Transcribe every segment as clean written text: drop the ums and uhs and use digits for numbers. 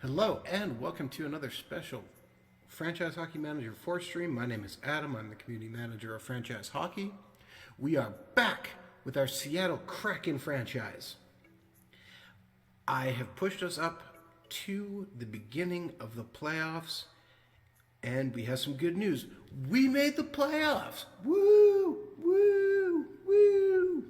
Hello and welcome to another special Franchise Hockey Manager 4 stream. My name is Adam. I'm the Community Manager of Franchise Hockey. We are back with our Seattle Kraken franchise. I have pushed us up to the beginning of the playoffs and we have some good news. We made the playoffs! Woo! Woo! Woo!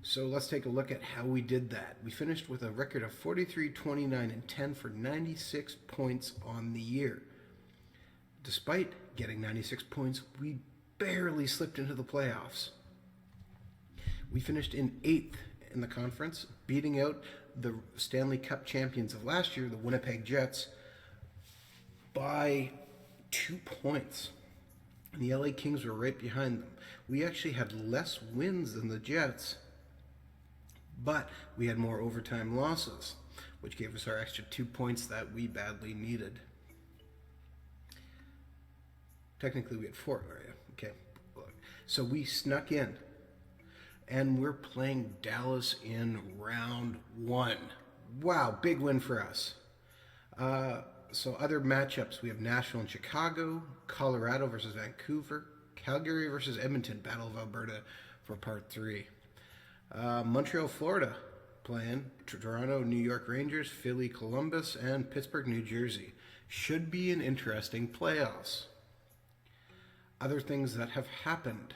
So let's take a look at how we did that. We finished with a record of 43, 29, and 10 for 96 points on the year. Despite getting 96 points, we barely slipped into the playoffs. We finished in 8th in the conference, beating out the Stanley Cup champions of last year, the Winnipeg Jets, by 2 points. And the LA Kings were right behind them. We actually had less wins than the Jets, but we had more overtime losses, which gave us our extra 2 points that we badly needed. Technically, we had 4, right? Okay. So we snuck in, and we're playing Dallas in round 1. Wow, big win for us. So other matchups, we have Nashville and Chicago, Colorado versus Vancouver, Calgary versus Edmonton, Battle of Alberta for part 3. Montreal, Florida, playing Toronto, New York Rangers, Philly, Columbus, and Pittsburgh, New Jersey. Should be an interesting playoffs. Other things that have happened.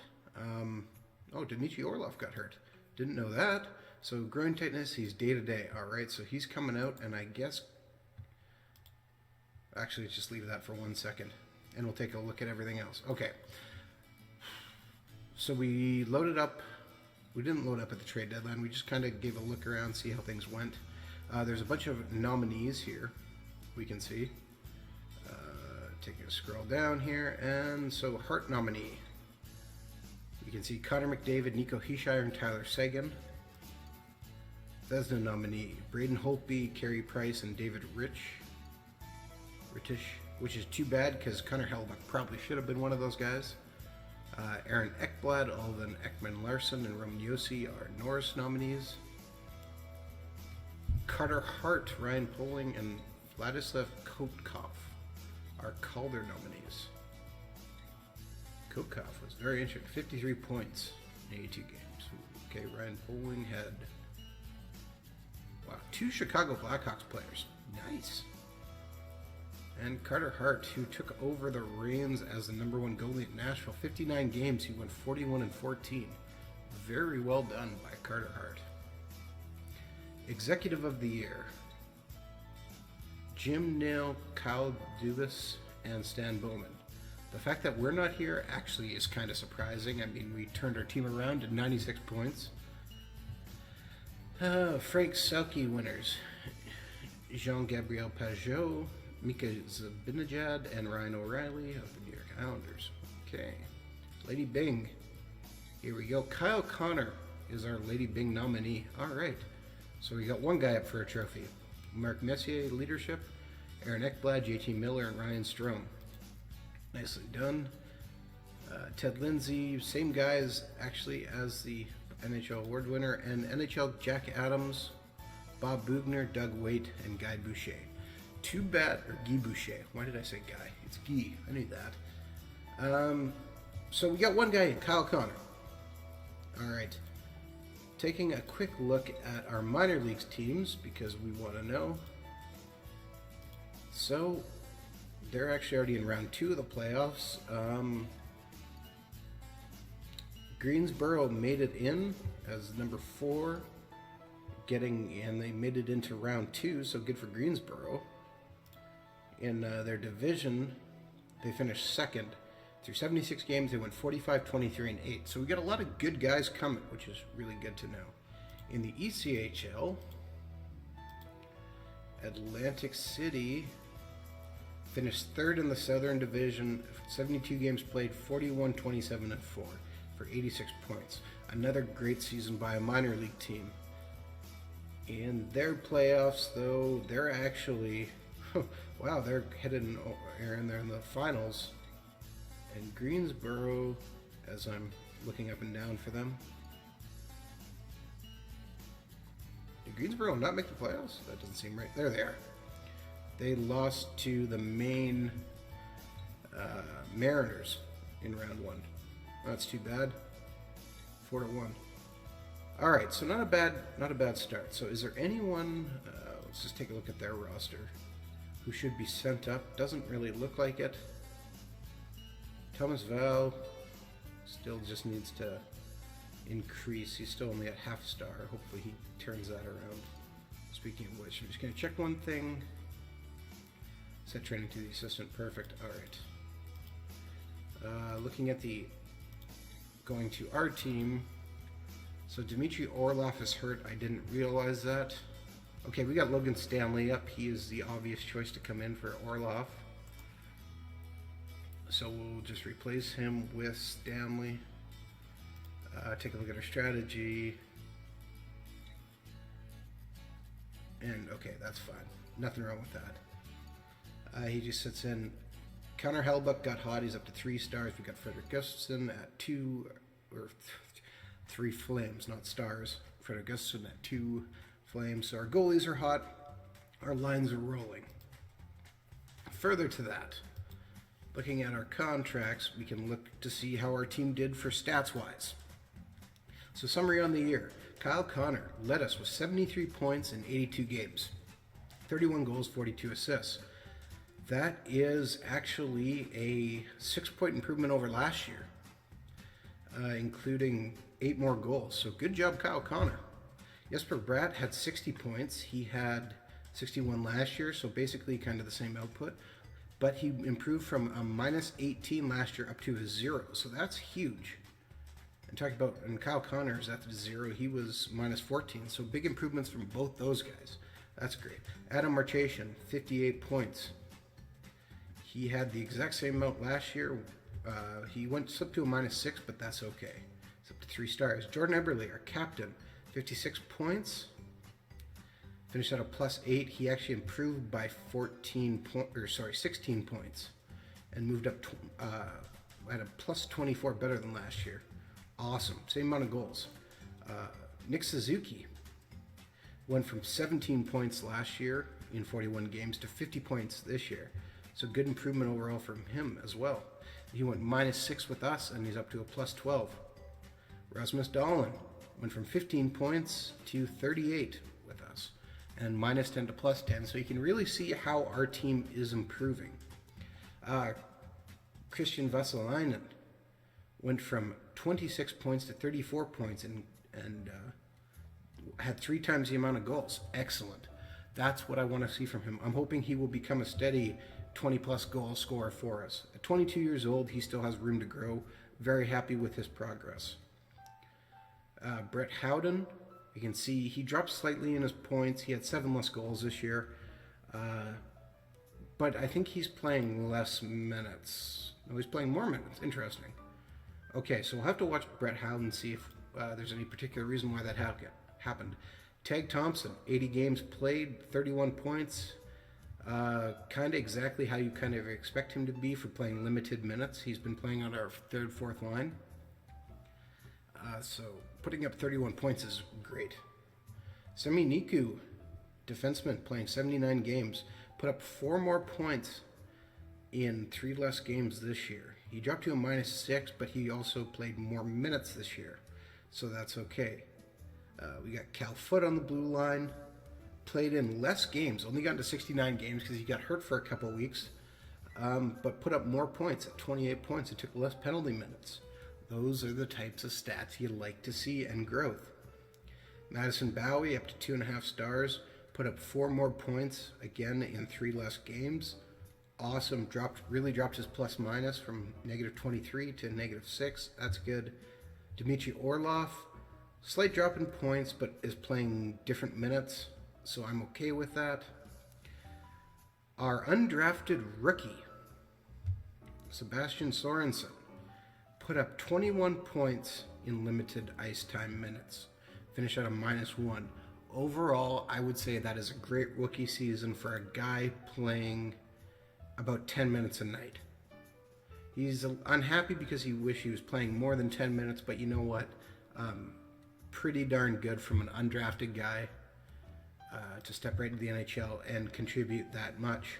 Dmitry Orlov got hurt. Didn't know that. So groin tightness, he's day-to-day. All right, so he's coming out, and I guess... Actually, let's just leave that for 1 second, and we'll take a look at everything else. Okay. So we loaded up... We didn't load up at the trade deadline. We just kind of gave a look around, see how things went. There's a bunch of nominees here, we can see. Taking a scroll down here, and so Hart nominee. You can see Connor McDavid, Nico Heishire, and Tyler Seguin. Vesna nominee, Braden Holtby, Carey Price, and David Ritish, which is too bad because Connor Hellebuyck probably should have been one of those guys. Aaron Ekblad, Alden Ekman-Larsson, and Roman Josi are Norris nominees. Carter Hart, Ryan Poling, and Vladislav Kotkov are Calder nominees. Kotkov was very interesting. 53 points in 82 games. Okay, Ryan Poling had 2 Chicago Blackhawks players. Nice. And Carter Hart, who took over the reins as the #1 goalie at Nashville. 59 games, he went 41-14. Very well done by Carter Hart. Executive of the Year. Jim Nail, Kyle Dubas, and Stan Bowman. The fact that we're not here actually is kind of surprising. I mean, we turned our team around to 96 points. Frank Selke winners. Jean-Gabriel Pajot, Mika Zibanejad, and Ryan O'Reilly of the New York Islanders. Okay. Lady Bing. Here we go. Kyle Connor is our Lady Bing nominee. All right. So we got one guy up for a trophy. Mark Messier, leadership. Aaron Ekblad, JT Miller, and Ryan Strome. Nicely done. Ted Lindsay, same guys actually as the NHL award winner. And NHL Jack Adams, Bob Bugner, Doug Waite, and Guy Boucher. Too bad, or Guy Boucher. Why did I say Guy? It's Guy. I knew that. So we got one guy in, Kyle Connor. All right. Taking a quick look at our minor leagues teams because we want to know. So they're actually already in round 2 of the playoffs. Greensboro made it in as number 4, and they made it into round 2. So good for Greensboro. In their division, they finished 2nd. Through 76 games, they went 45, 23, and 8. So we got a lot of good guys coming, which is really good to know. In the ECHL, Atlantic City finished 3rd in the Southern Division, 72 games played, 41, 27, and 4 for 86 points. Another great season by a minor league team. In their playoffs, though, they're actually... wow, they're headed in there in the finals. And Greensboro, as I'm looking up and down for them. Did Greensboro not make the playoffs? That doesn't seem right. There they are. They lost to the Maine Mariners in round 1. That's too bad. 4-1. All right, so not a bad start. So is there anyone? Let's just take a look at their roster. Who should be sent up? Doesn't really look like it. Thomas Val still just needs to increase. He's still only at half star. Hopefully he turns that around. Speaking of which, I'm just going to check one thing. Set training to the assistant. Perfect. All right. Looking at going to our team. So Dmitry Orlov is hurt. I didn't realize that. Okay, we got Logan Stanley up. He is the obvious choice to come in for Orlov. So we'll just replace him with Stanley. Take a look at our strategy. And okay, that's fine. Nothing wrong with that. He just sits in. Connor Hellbuck got hot. He's up to 3 stars. We got Frederick Gustafson at 2 or 3 flames, not stars. Frederick Gustafson at 2 flames. So our goalies are hot. Our lines are rolling. Further to that, looking at our contracts, we can look to see how our team did for stats-wise. So summary on the year. Kyle Connor led us with 73 points in 82 games. 31 goals, 42 assists. That is actually a 6-point improvement over last year, including 8 more goals. So good job, Kyle Connor. Jesper Bratt had 60 points. He had 61 last year, so basically kind of the same output. But he improved from a minus 18 last year up to a 0, so that's huge. And Kyle Connor is at the 0. He was minus 14, so big improvements from both those guys. That's great. Adam Marcheshin, 58 points. He had the exact same amount last year. He went up to a minus 6, but that's okay. It's up to 3 stars. Jordan Eberle, our captain, 56 points. Finished at a plus 8. He actually improved by 16 points, and moved up at a plus 24, better than last year. Awesome. Same amount of goals. Nick Suzuki went from 17 points last year in 41 games to 50 points this year. So good improvement overall from him as well. He went minus 6 with us, and he's up to a plus 12. Rasmus Dahlin went from 15 points to 38 with us, and minus 10 to plus 10. So you can really see how our team is improving. Christian Vesalainen went from 26 points to 34 points and had 3 times the amount of goals. Excellent. That's what I want to see from him. I'm hoping he will become a steady 20-plus goal scorer for us. At 22 years old, he still has room to grow. Very happy with his progress. Brett Howden, you can see he dropped slightly in his points. He had 7 less goals this year. But I think he's playing less minutes. No, he's playing more minutes. Interesting. Okay, so we'll have to watch Brett Howden and see if there's any particular reason why that happened. Tagg Thompson, 80 games played, 31 points. Kind of exactly how you kind of expect him to be for playing limited minutes. He's been playing on our 3rd, 4th line. So putting up 31 points is great. Semi Niku, defenseman, playing 79 games, put up 4 more points in 3 less games this year. He dropped to a minus 6, but he also played more minutes this year, so that's okay. We got Cal Foote on the blue line, played in less games, only got into 69 games because he got hurt for a couple weeks, but put up more points at 28 points and took less penalty minutes. Those are the types of stats you like to see, and growth. Madison Bowie up to 2.5 stars, put up 4 more points, again in 3 less games. Awesome. Really dropped his plus minus from negative 23 to negative 6. That's good. Dmitry Orlov, slight drop in points, but is playing different minutes, so I'm okay with that. Our undrafted rookie, Sebastian Sorensen, put up 21 points in limited ice time minutes. Finished at a minus 1. Overall, I would say that is a great rookie season for a guy playing about 10 minutes a night. He's unhappy because he wished he was playing more than 10 minutes, but you know what? Pretty darn good from an undrafted guy. to step right into the NHL and contribute that much.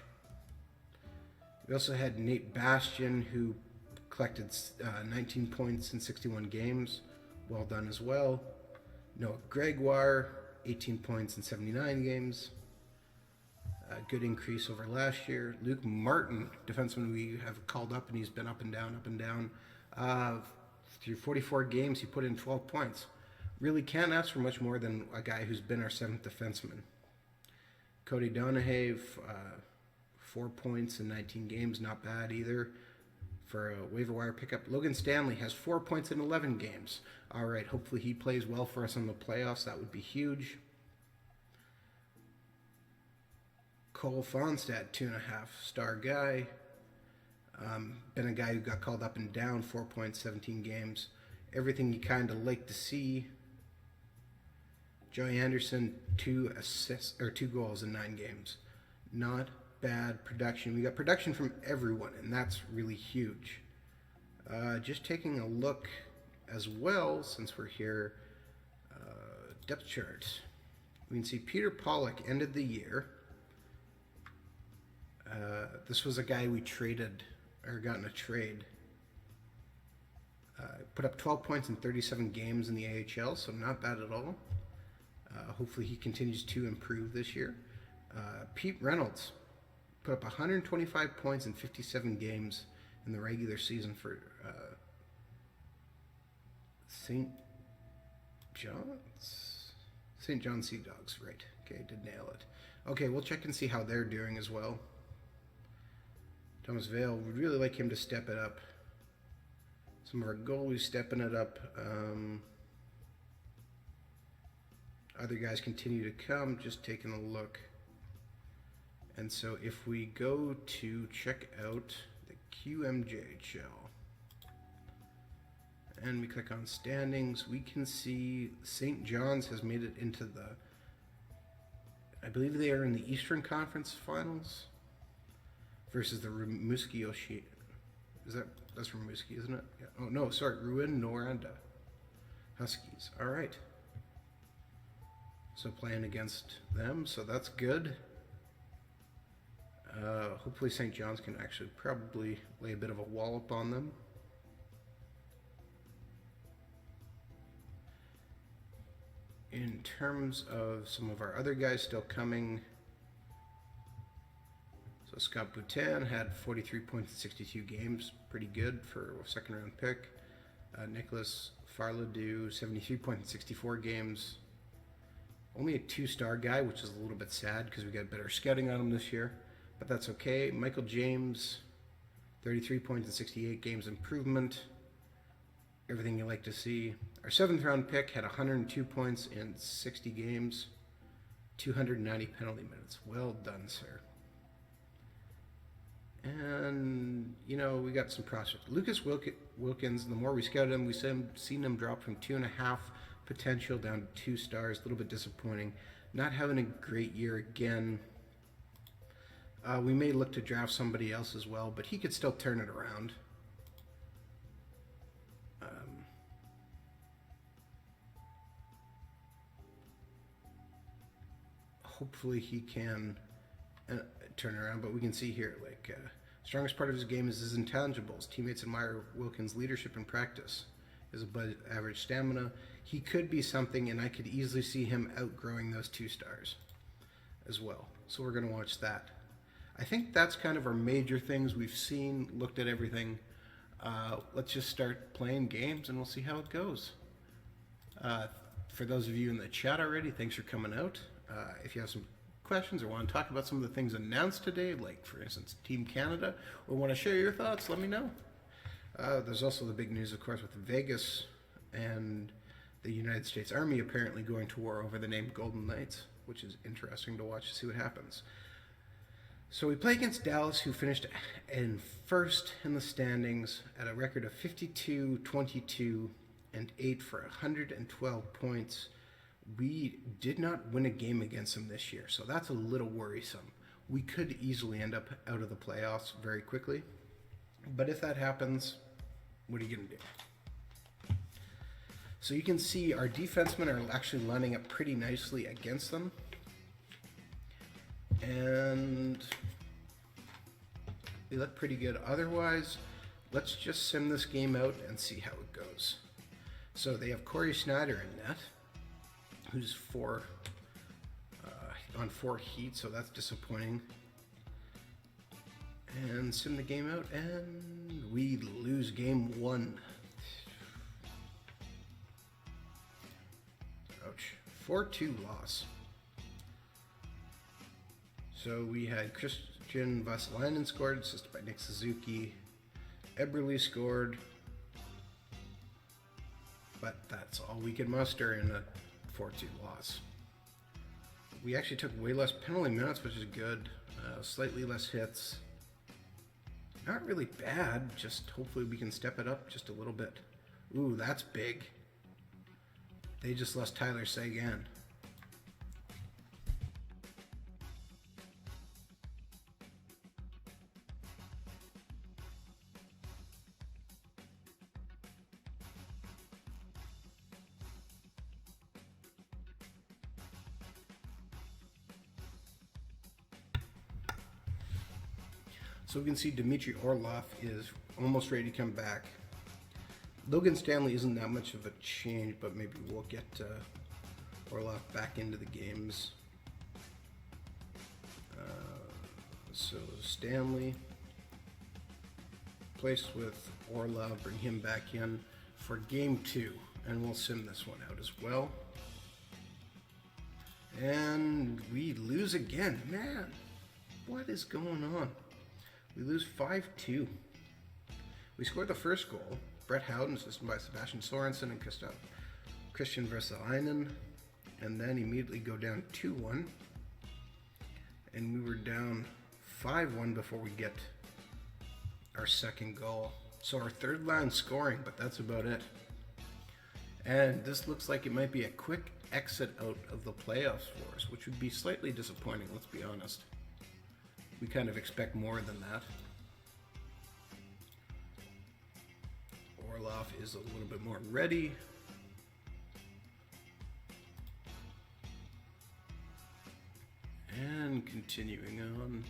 We also had Nate Bastian, who collected 19 points in 61 games. Well done as well. Noah Gregoire, 18 points in 79 games. A good increase over last year. Luke Martin, defenseman we have called up, and he's been up and down, up and down. Through 44 games, he put in 12 points. Really can't ask for much more than a guy who's been our 7th defenseman. Cody Donahue, 4 points in 19 games, not bad either for a waiver wire pickup. Logan Stanley has 4 points in 11 games. All right, hopefully he plays well for us in the playoffs. That would be huge. Cole Fonstad, 2.5-star guy. Been a guy who got called up and down, 4 points, 17 games. Everything you kind of like to see. Joey Anderson, 2 goals in 9 games. Not bad production. We got production from everyone, and that's really huge. Just taking a look as well, since we're here, depth chart. We can see Peter Pollock ended the year. This was a guy we traded, or got in a trade. Put up 12 points in 37 games in the AHL, so not bad at all. Hopefully he continues to improve this year. Pete Reynolds put up 125 points in 57 games in the regular season for St. John Sea Dogs, right. Okay, did nail it. Okay, we'll check and see how they're doing as well. Thomas Vale, would really like him to step it up. Some of our goalies stepping it up. Other guys continue to come, just taking a look. And so if we go to check out the QMJHL and we click on standings, we can see St. John's has made it into the, I believe they are in the Eastern Conference Finals versus the Rimouski Oshie. That's Rimouski, isn't it? Yeah. Oh no, sorry, Rouyn-Noranda Huskies. All right. So playing against them, so that's good. Hopefully St. John's can actually probably lay a bit of a wallop on them. In terms of some of our other guys still coming, so Scott Boutin had 43 points in 62 games, pretty good for a second-round pick. Nicholas Farledoux, 73 points in 64 games. Only a 2-star guy, which is a little bit sad because we got better scouting on him this year, but that's okay. Michael James, 33 points in 68 games, improvement. Everything you like to see. Our 7th-round pick had 102 points in 60 games, 290 penalty minutes. Well done, sir. And, you know, we got some prospects. Lucas Wilkins, the more we scouted him, we seen him drop from 2.5 potential down to 2 stars. A little bit disappointing. Not having a great year again. We may look to draft somebody else as well, but he could still turn it around. Hopefully he can turn around, but we can see here, like, strongest part of his game is his intangibles. Teammates admire Wilkins' leadership in practice, his above-average stamina. He could be something, and I could easily see him outgrowing those 2 stars as well. So we're going to watch that. I think that's kind of our major things we've seen, looked at everything. Let's just start playing games, and we'll see how it goes. For those of you in the chat already, thanks for coming out. If you have some questions or want to talk about some of the things announced today, like, for instance, Team Canada, or want to share your thoughts, let me know. There's also the big news, of course, with Vegas and the United States Army apparently going to war over the name Golden Knights, which is interesting to watch to see what happens. So we play against Dallas, who finished in first in the standings at a record of 52, 22, and 8 for 112 points. We did not win a game against them this year, so that's a little worrisome. We could easily end up out of the playoffs very quickly, but if that happens, what are you going to do? So you can see our defensemen are actually lining up pretty nicely against them. And they look pretty good. Otherwise, let's just sim this game out and see how it goes. So they have Corey Schneider in net, who's on 4 heat, so that's disappointing. And sim the game out, and we lose game 1. Ouch. 4-2 loss. So we had Christian Vesalainen scored, assisted by Nick Suzuki. Eberle scored. But that's all we could muster in a 4-2 loss. We actually took way less penalty minutes, which is good. Slightly less hits. Not really bad, just hopefully we can step it up just a little bit. Ooh, that's big. They just lost Tyler Seguin. So we can see Dmitry Orlov is almost ready to come back. Logan Stanley isn't that much of a change, but maybe we'll get Orlov back into the games. So Stanley placed with Orlov, bring him back in for game 2, and we'll sim this one out as well. And we lose again. Man, what is going on? We lose 5-2. We scored the first goal. Brett Howden, assisted by Sebastian Sorensen and Christian Vesalainen. And then immediately go down 2-1. And we were down 5-1 before we get our second goal. So our third line scoring, but that's about it. And this looks like it might be a quick exit out of the playoffs for us, which would be slightly disappointing, let's be honest. We kind of expect more than that. Orlov is a little bit more ready. And continuing on.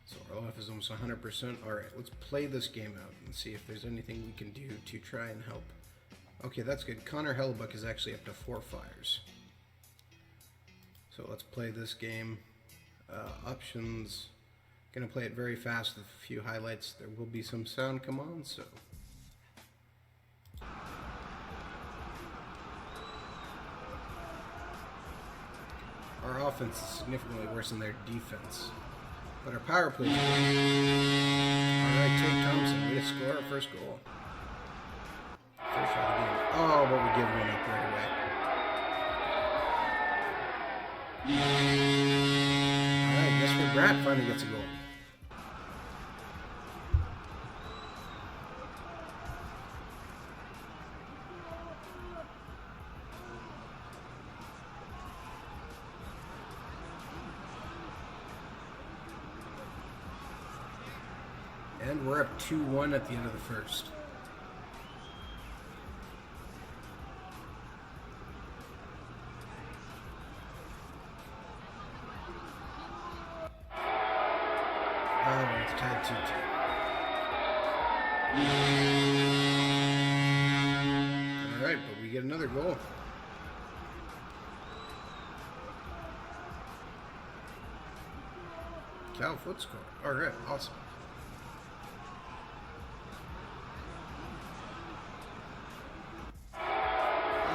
So Orlov is almost 100%. All right, let's play this game out and see if there's anything we can do to try and help. Okay, that's good. Connor Hellebuck is actually up to 4 fires. So let's play this game. Options. Gonna play it very fast with a few highlights. There will be some sound come on, so. Our offense is significantly worse than their defense. But our power play is good. Alright, Tagg Thompson, we score our first goal. First shot of the game. Oh, but we give one up right away. Alright, guess where Brad finally gets a goal. And we're up 2-1 at the end of the first. Oh, it's tied 2-2. Alright, but we get another goal. Cal Foot score. Alright, awesome.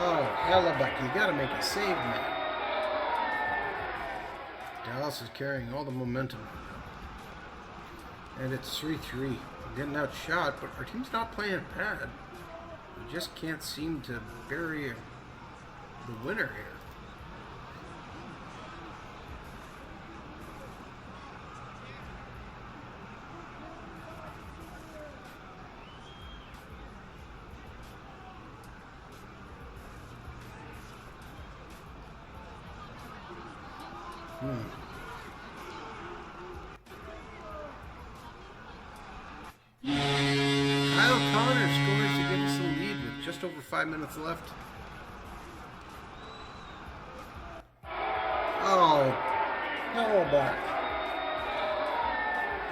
Oh, Hellebuck, you gotta make a save, man. Dallas is carrying all the momentum. And it's 3-3. We're getting outshot, but our team's not playing bad. We just can't seem to bury the winner here. Kyle Connor scores to give us the lead with just over 5 minutes left.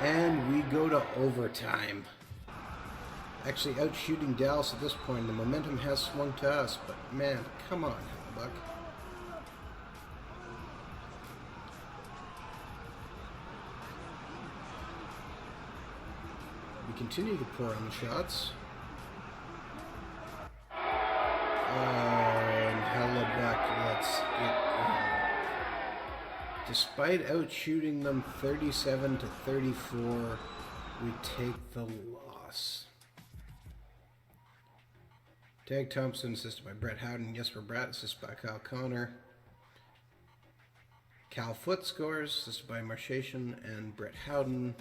And we go to overtime. Actually out shooting Dallas at this point. The momentum has swung to us, but man, come on, Buck. We continue to pour on the shots. And Hellebuck lets it in. Despite out shooting them 37 to 34, we take the loss. Tagg Thompson, assisted by Brett Howden. Jesper Bratt, assisted by Kyle Connor. Cal Foote scores, assisted by Marchation and Brett Howden.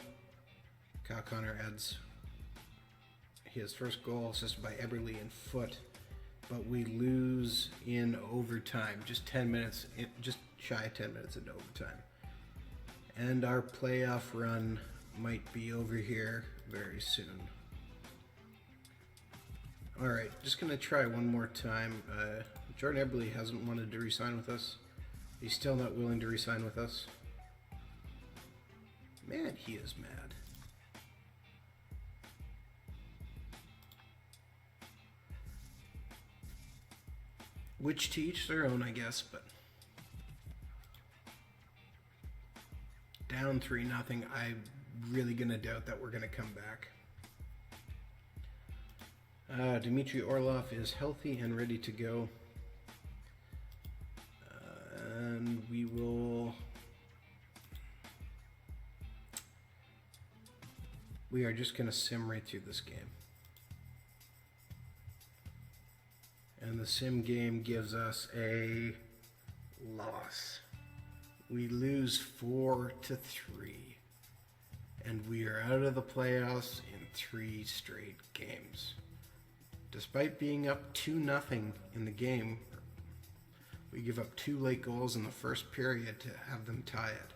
Kyle Connor adds his first goal, assisted by Eberle and Foote. But we lose in overtime, just 10 minutes, just shy of 10 minutes into overtime. And our playoff run might be over here very soon. All right, just gonna try one more time. Jordan Eberle hasn't wanted to re-sign with us. He's still not willing to re-sign with us. Man, he is mad. Which to each their own, I guess, but down 3-0. I'm really gonna doubt that we're gonna come back. Dmitry Orlov is healthy and ready to go. And we are just going to sim right through this game. And the sim game gives us a loss. We lose 4-3. And we are out of the playoffs in 3 straight games. Despite being up 2-0 in the game, we give up 2 late goals in the first period to have them tie it.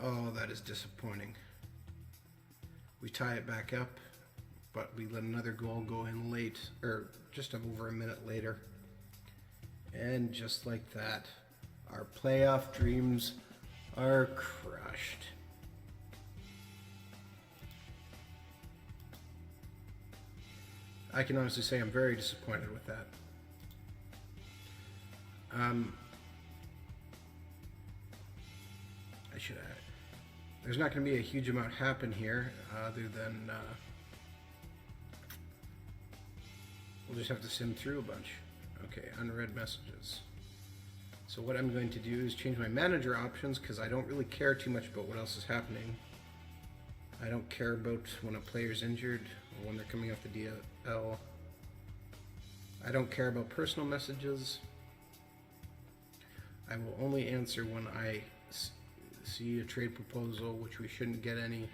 Oh, that is disappointing. We tie it back up, but we let another goal go in late, or just over a minute later. And just like that, our playoff dreams are crushed. I can honestly say I'm very disappointed with that. There's not going to be a huge amount happen here, other than we'll just have to sim through a bunch. Okay, unread messages. So what I'm going to do is change my manager options because I don't really care too much about what else is happening. I don't care about when a player's injured or when they're coming off the DL. I don't care about personal messages. I will only answer when I see a trade proposal, which we shouldn't get any.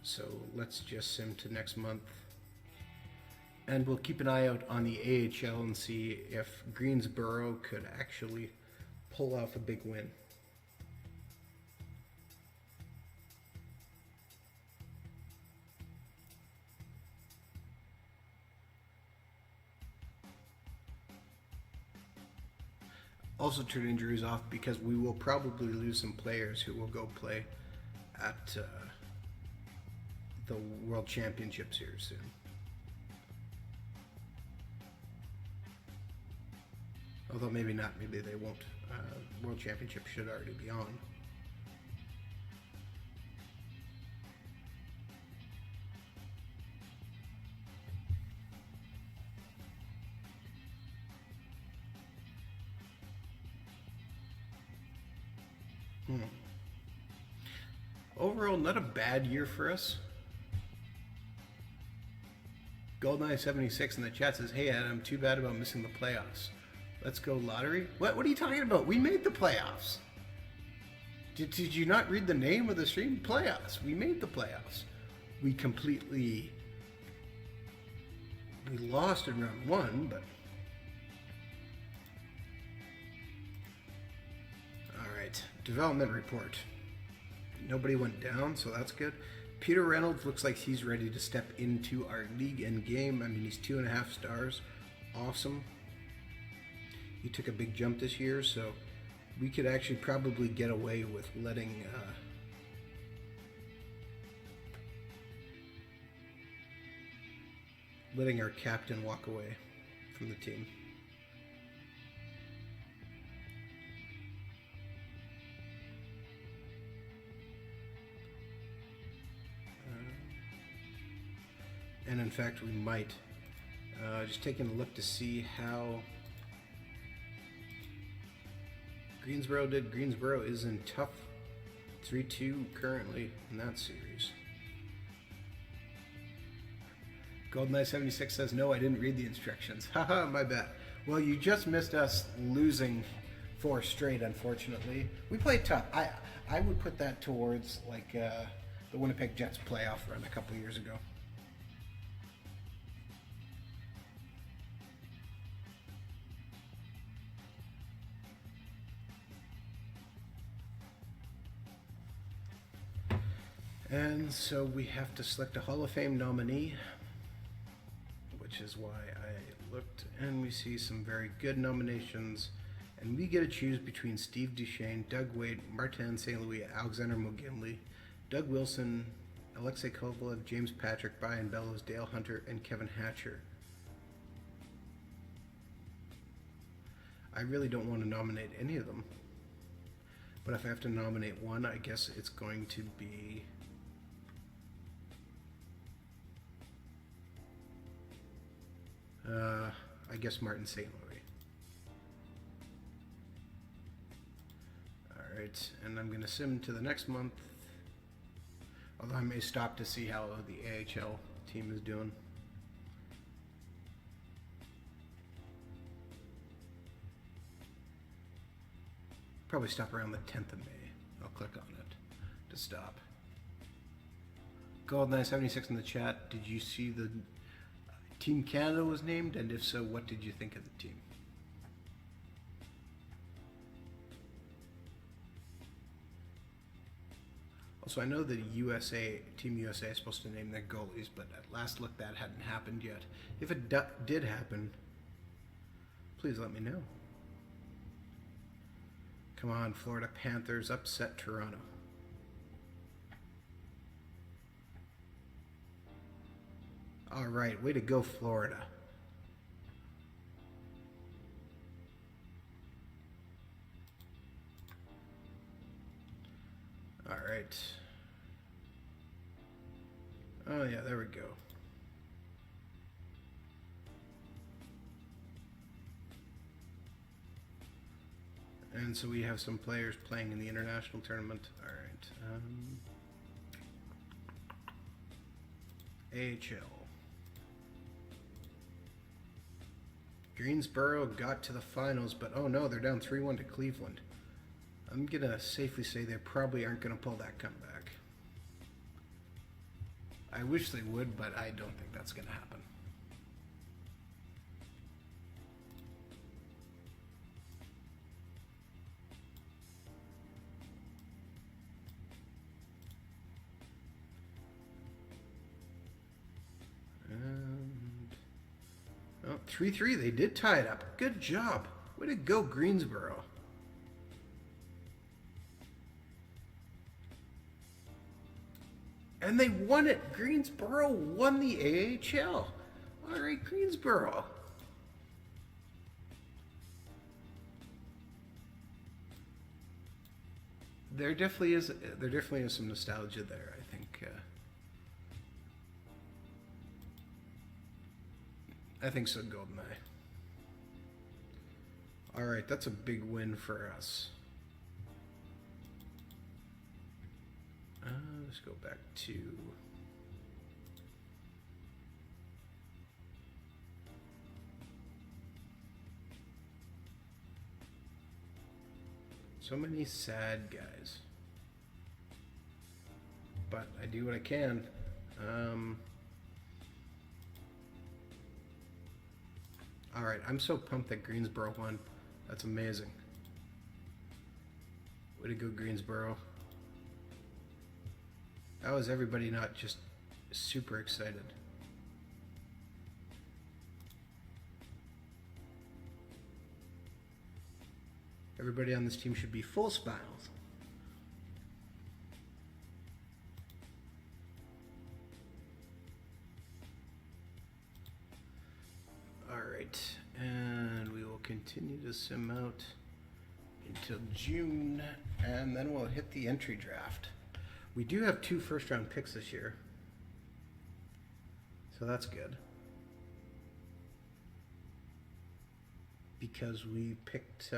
So let's just sim to next month. And we'll keep an eye out on the AHL and see if Greensboro could actually pull off a big win. Also turn injuries off because we will probably lose some players who will go play at the World Championships here soon. Although maybe not, maybe they won't. World Championship should already be on. Overall, not a bad year for us. Goldeneye76 in the chat says, "Hey Adam, too bad about missing the playoffs. Let's go lottery." What are you talking about? We made the playoffs. Did you not read the name of the stream? Playoffs. We made the playoffs. We lost in round 1, but all right. Development report. Nobody went down, so that's good. Peter Reynolds looks like he's ready to step into our league and game. I mean, he's 2.5 stars. Awesome. He took a big jump this year, so we could actually probably get away with letting letting our captain walk away from the team. And in fact, we might. Just taking a look to see how Greensboro did. Greensboro is in tough 3-2 currently in that series. GoldenEye76 says, no, I didn't read the instructions. Haha, my bad. Well, you just missed us losing 4 straight, unfortunately. We played tough. I would put that towards like the Winnipeg Jets playoff run a couple years ago. And so we have to select a Hall of Fame nominee, which is why I looked, and we see some very good nominations. And we get to choose between Steve Duchesne, Doug Weight, Martin St. Louis, Alexander McGinley, Doug Wilson, Alexei Kovalev, James Patrick, Brian Bellows, Dale Hunter, and Kevin Hatcher. I really don't want to nominate any of them. But if I have to nominate one, I guess it's going to be... I guess Martin St. Louis. Alright, and I'm going to sim to the next month. Although I may stop to see how the AHL team is doing. Probably stop around the 10th of May. I'll click on it to stop. GoldenEye76 in the chat. Did you see the Team Canada was named? And if so, what did you think of the team? Also, I know that Team USA is supposed to name their goalies, but at last look, that hadn't happened yet. If it did happen, please let me know. Come on, Florida Panthers upset Toronto. All right, way to go, Florida. All right. Oh, yeah, there we go. And so we have some players playing in the international tournament. All right. AHL. Greensboro got to the finals, but oh no, they're down 3-1 to Cleveland. I'm going to safely say they probably aren't going to pull that comeback. I wish they would, but I don't think that's going to happen. Oh, 3-3, they did tie it up. Good job. Way to go, Greensboro. And they won it. Greensboro won the AHL. All right, Greensboro. There definitely is some nostalgia there, I think. I think so, GoldenEye. All right, that's a big win for us. Let's go back to... So many sad guys. But I do what I can. Alright, I'm so pumped that Greensboro won. That's amazing. Way to go, Greensboro. How is everybody not just super excited? Everybody on this team should be full smiles. continue to sim out until June, and then we'll hit the entry draft. We do have 2 first-round picks this year, so that's good. Because we picked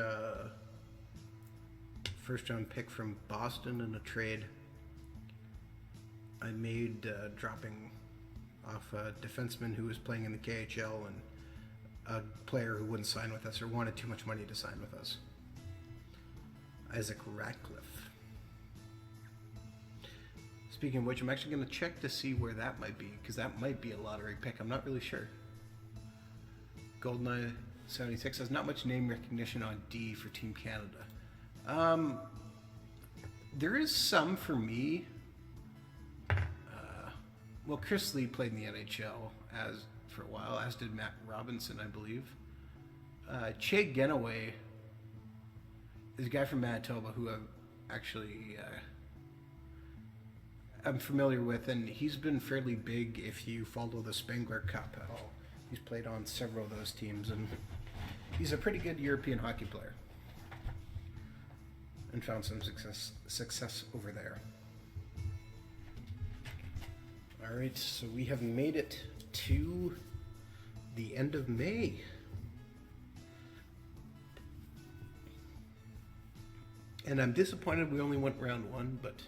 first-round pick from Boston in a trade I made dropping off a defenseman who was playing in the KHL and a player who wouldn't sign with us or wanted too much money to sign with us. Isaac Ratcliffe. Speaking of which, I'm actually going to check to see where that might be, because that might be a lottery pick. I'm not really sure. GoldenEye 76 has not much name recognition on D for Team Canada. There is some for me. Well, Chris Lee played in the NHL for a while, as did Matt Robinson, I believe. Che Genoway is a guy from Manitoba who I'm familiar with, and he's been fairly big if you follow the Spengler Cup at all. He's played on several of those teams, and he's a pretty good European hockey player and found some success over there. All right, so we have made it to the end of May. And I'm disappointed we only went round 1, but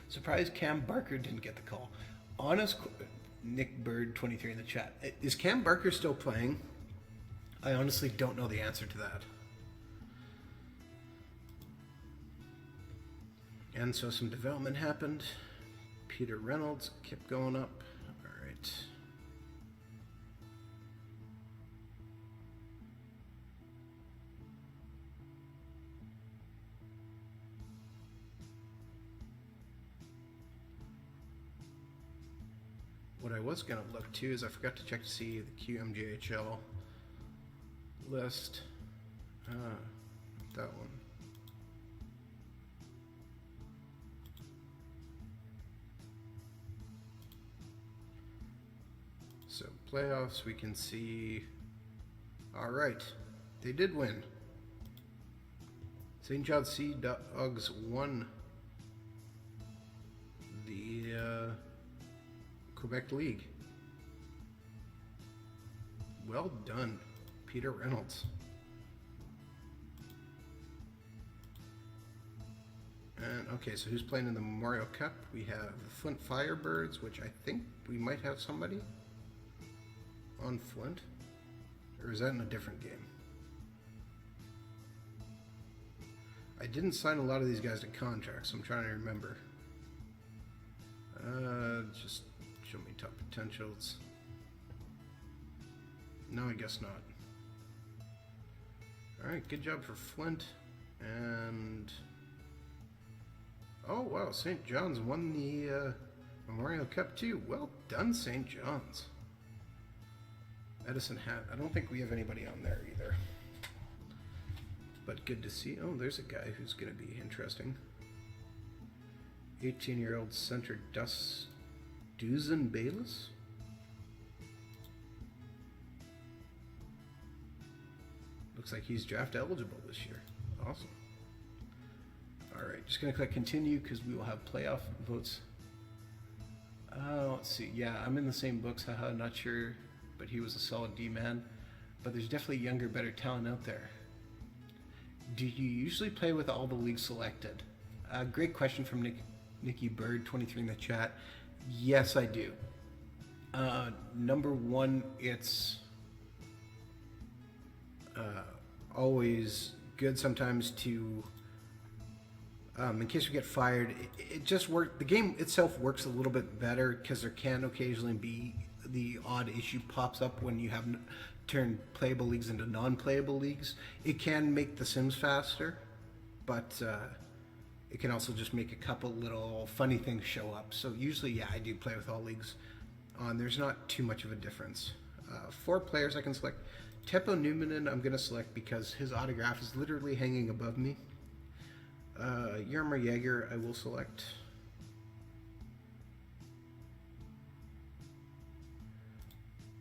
surprised Cam Barker didn't get the call. Honest, Nick Bird 23 in the chat. Is Cam Barker still playing? I honestly don't know the answer to that. And so some development happened. Peter Reynolds kept going up. All right. What I was going to look too is I forgot to check to see the QMJHL list. That one. So playoffs, we can see. All right, they did win. St. John Sea Dogs won the Quebec League. Well done, Peter Reynolds. And okay, so who's playing in the Memorial Cup? We have the Flint Firebirds, which I think we might have somebody on Flint. Or is that in a different game? I didn't sign a lot of these guys to contracts, so I'm trying to remember. Just show me top potentials. No, I guess not. Alright, good job for Flint. And oh wow, St. John's won the Memorial Cup too. Well done, St. John's. Edison Hat. I don't think we have anybody on there either. But good to see. Oh, there's a guy who's going to be interesting. 18-year-old center Dusan Bayless. Looks like he's draft eligible this year. Awesome. Alright, just going to click continue because we will have playoff votes. Let's see. Yeah, I'm in the same books. Haha, not sure, but he was a solid D-man. But there's definitely younger, better talent out there. Do you usually play with all the leagues selected? Great question from Nicky Bird, 23 in the chat. Yes, I do. Number one, it's always good sometimes to, in case you get fired, it just works. The game itself works a little bit better because there can occasionally be the odd issue pops up when you have turned playable leagues into non-playable leagues. It can make the sims faster, but it can also just make a couple little funny things show up. So usually, yeah, I do play with all leagues on. There's not too much of a difference. 4 players I can select. Teppo Numanen I'm going to select because his autograph is literally hanging above me. Jaromir Jagr I will select.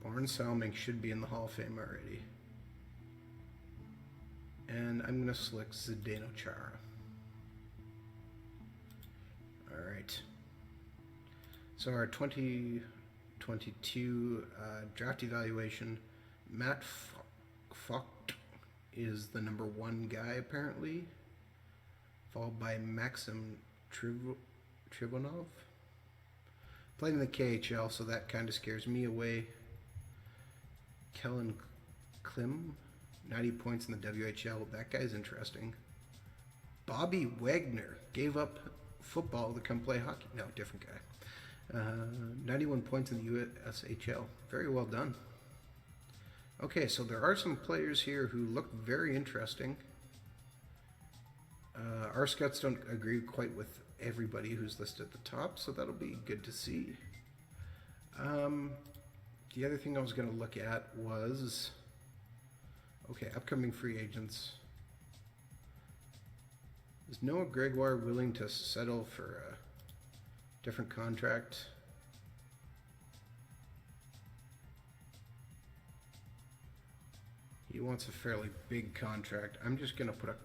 Oren Salming should be in the Hall of Fame already. And I'm going to select Zdeno Chara. Alright. So our 2022 draft evaluation, Matt Focht is the number 1 guy apparently, followed by Maxim Trivonov. Played in the KHL, so that kind of scares me away. Kellen Klim, 90 points in the WHL. That guy's interesting. Bobby Wagner gave up football to come play hockey. No, different guy. 91 points in the USHL. Very well done. Okay, so there are some players here who look very interesting. Our scouts don't agree quite with everybody who's listed at the top, so that'll be good to see. The other thing I was going to look at was, okay, upcoming free agents. Is Noah Gregoire willing to settle for a different contract? He wants a fairly big contract. I'm just going to put a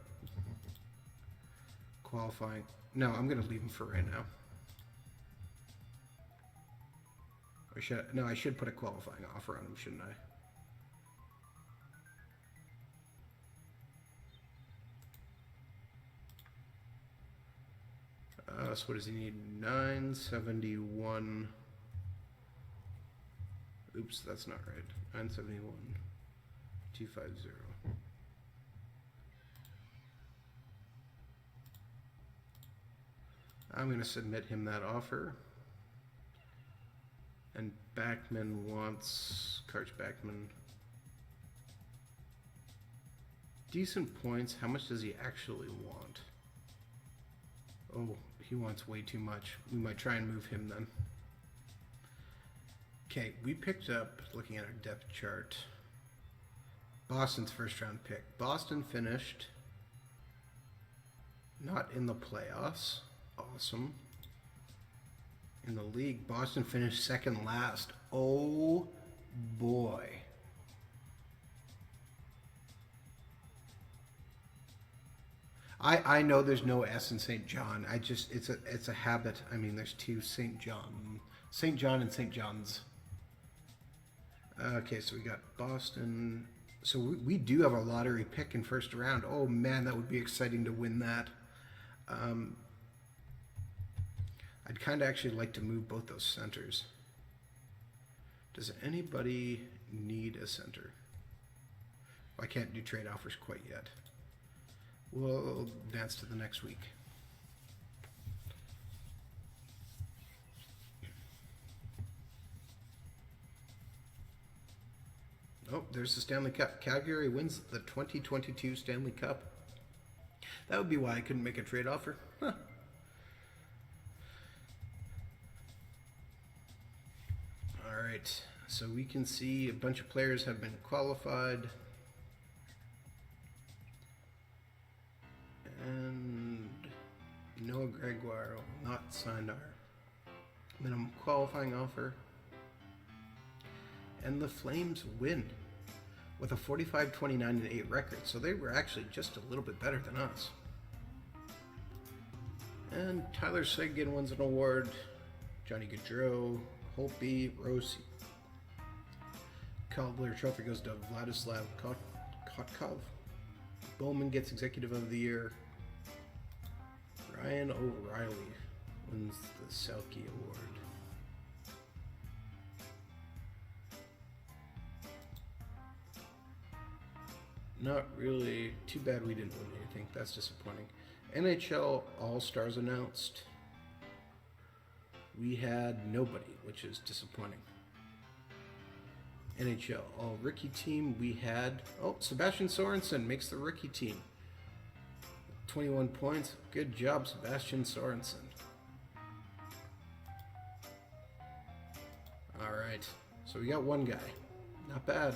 qualifying. No, I'm going to leave him for right now. Or no, I should put a qualifying offer on him, shouldn't I? So what does he need? 971. Oops, that's not right. 971. 250. I'm going to submit him that offer. And Backman wants, Karch Backman, decent points. How much does he actually want? Oh, he wants way too much. We might try and move him then. Okay, we picked up, looking at our depth chart, Boston's first round pick. Boston finished not in the playoffs. Awesome. In the league, Boston finished second last. Oh boy. I know there's no S in St. John. It's a habit. I mean, there's two St. John and St. John's. Okay, so we got Boston. So we do have a lottery pick in first round. Oh man, that would be exciting to win that. I'd kind of actually like to move both those centers. Does anybody need a center? I can't do trade offers quite yet. We'll advance to the next week. Oh, there's the Stanley Cup. Calgary wins the 2022 Stanley Cup. That would be why I couldn't make a trade offer. Huh. Alright, so we can see a bunch of players have been qualified. And Noah Gregoire will not sign our minimum qualifying offer. And the Flames win with a 45-29-8 record. So they were actually just a little bit better than us. And Tyler Seguin wins an award. Johnny Gaudreau, Holtby, Rossi. Calder Trophy goes to Vladislav Kotkov. Bowman gets Executive of the Year. Ryan O'Reilly wins the Selke Award. Not really. Too bad we didn't win anything. That's disappointing. NHL All-Stars announced. We had nobody, which is disappointing. NHL All-Rookie Team, we had... Oh, Sebastian Sorensen makes the rookie team. 21 points. Good job, Sebastian Sorensen. Alright, so we got one guy. Not bad.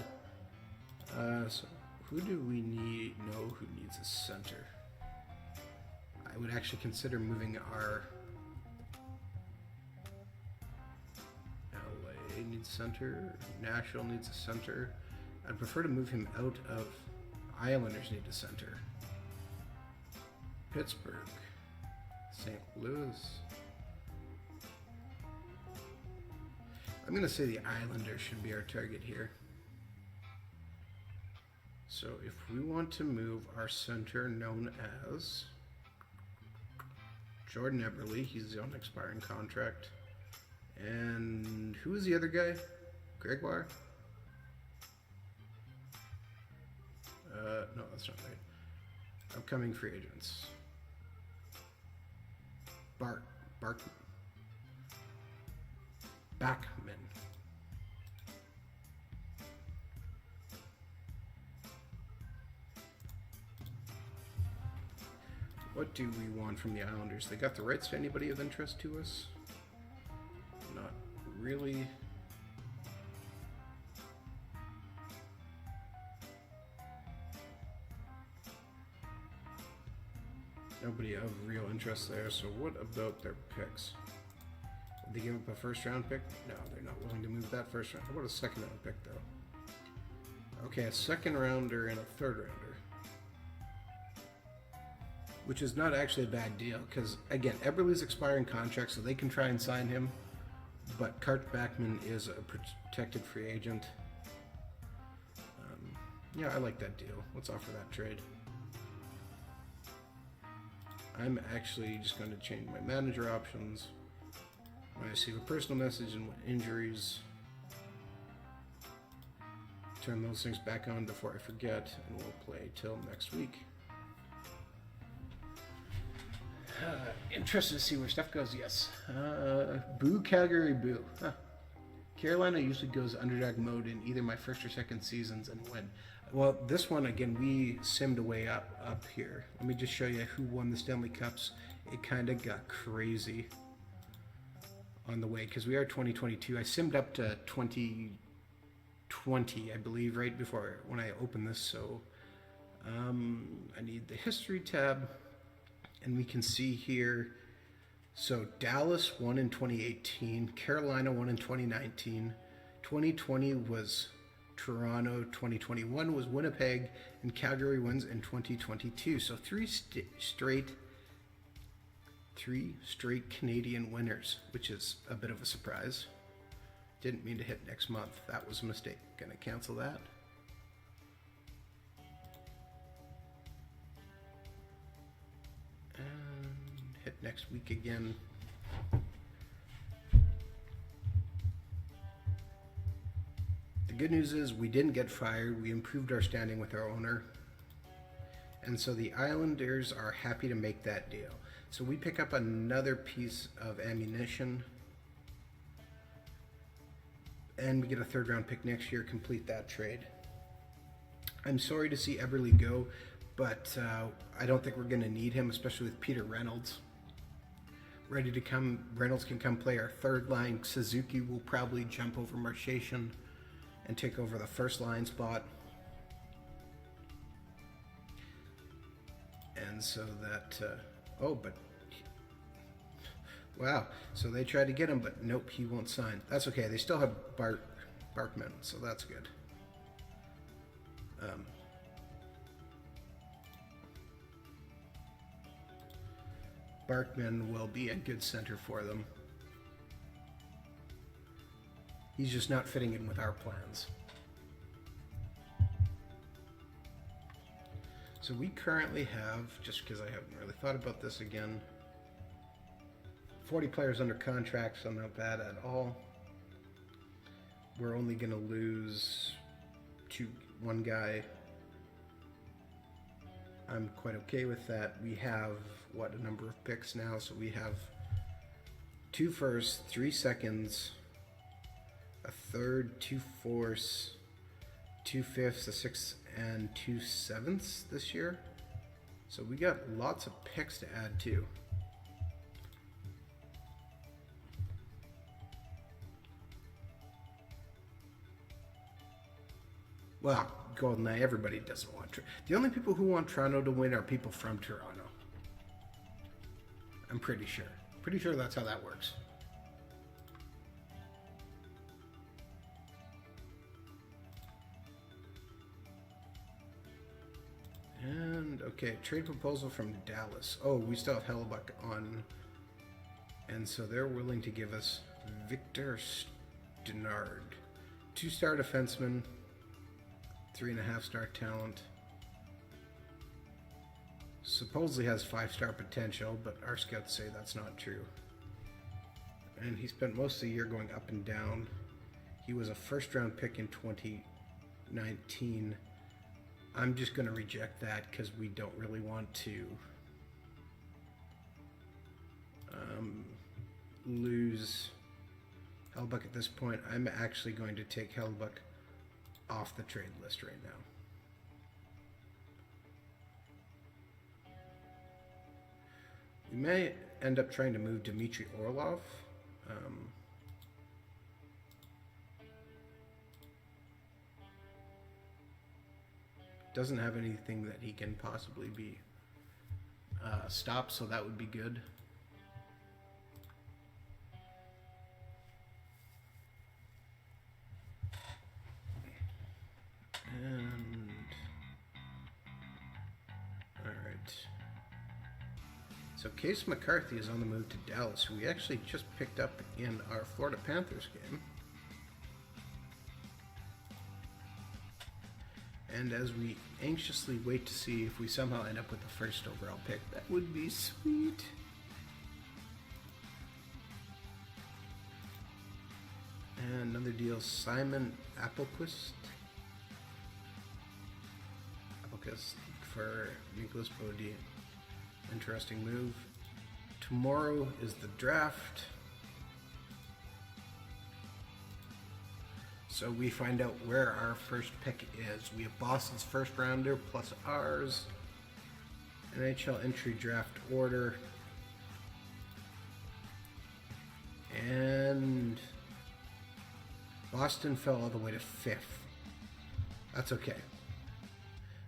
So who do we know who needs a center? I would actually consider moving our LA needs center. Nashville needs a center. I'd prefer to move him out of. Islanders need a center. Pittsburgh. St. Louis. I'm going to say the Islanders should be our target here. So if we want to move our center known as Jordan Eberle, he's on expiring contract. And who is the other guy? Gregoire? No, that's not right. Upcoming free agents. Backman. What do we want from the Islanders? They got the rights to anybody of interest to us? Not really. Nobody of real interest there, so what about their picks? Did they give up a first round pick? No, they're not willing to move that first round. How about a second round pick, though? Okay, a second rounder and a third rounder. Which is not actually a bad deal, because, again, Eberle's expiring contract, so they can try and sign him, but Kurt Backman is a protected free agent. Yeah, I like that deal. Let's offer that trade. I'm actually just going to change my manager options. When I receive a personal message and injuries, turn those things back on before I forget, and we'll play till next week. Interested to see where stuff goes, yes. Boo, Calgary, boo. Huh. Carolina usually goes underdog mode in either my first or second seasons and win. Well, this one, again, we simmed away up here. Let me just show you who won the Stanley Cups. It kind of got crazy on the way, because we are 2022. I simmed up to 2020, I believe, right before when I opened this. So I need the history tab, and we can see here. So Dallas won in 2018, Carolina won in 2019, 2020 was Toronto, 2021 was Winnipeg, and Calgary wins in 2022. So three straight Canadian winners, which is a bit of a surprise. Didn't mean to hit next month. That was a mistake. Gonna cancel that. And hit next week again. The good news is we didn't get fired. We improved our standing with our owner. And so the Islanders are happy to make that deal. So we pick up another piece of ammunition. And we get a third round pick next year, complete that trade. I'm sorry to see Eberle go, but I don't think we're going to need him, especially with Peter Reynolds ready to come. Reynolds can come play our third line. Suzuki will probably jump over Marchation and take over the first line spot. And so that, wow. So they tried to get him, but nope, he won't sign. That's okay. They still have Barkman, so that's good. Barkman will be a good center for them. He's just not fitting in with our plans. So we currently have, just because I haven't really thought about this again, 40 players under contract, so not bad at all. We're only going to lose one guy. I'm quite okay with that. We have, a number of picks now? So we have 2 firsts, 3 seconds, a third, 2 fourths, 2 fifths, a sixth, and 2 sevenths this year. So we got lots of picks to add too. Well, GoldenEye, everybody doesn't want Toronto. The only people who want Toronto to win are people from Toronto. I'm pretty sure. Pretty sure that's how that works. Okay, trade proposal from Dallas. Oh, we still have Hellebuck on. And so they're willing to give us Victor Stenard. 2-star defenseman, 3.5-star talent. Supposedly has 5-star potential, but our scouts say that's not true. And he spent most of the year going up and down. He was a first-round pick in 2019. I'm just going to reject that because we don't really want to lose Hellebuck at this point. I'm actually going to take Hellebuck off the trade list right now. We may end up trying to move Dmitry Orlov. Doesn't have anything that he can possibly be stopped, so that would be good. And all right. So Case McCarthy is on the move to Dallas, who we actually just picked up in our Florida Panthers game. And as we anxiously wait to see if we somehow end up with the first overall pick, that would be sweet. And another deal, Simon Appelquist for Nicholas Bodie. Interesting move. Tomorrow is the draft. So we find out where our first pick is. We have Boston's first rounder plus ours. NHL entry draft order. And Boston fell all the way to 5th. That's okay.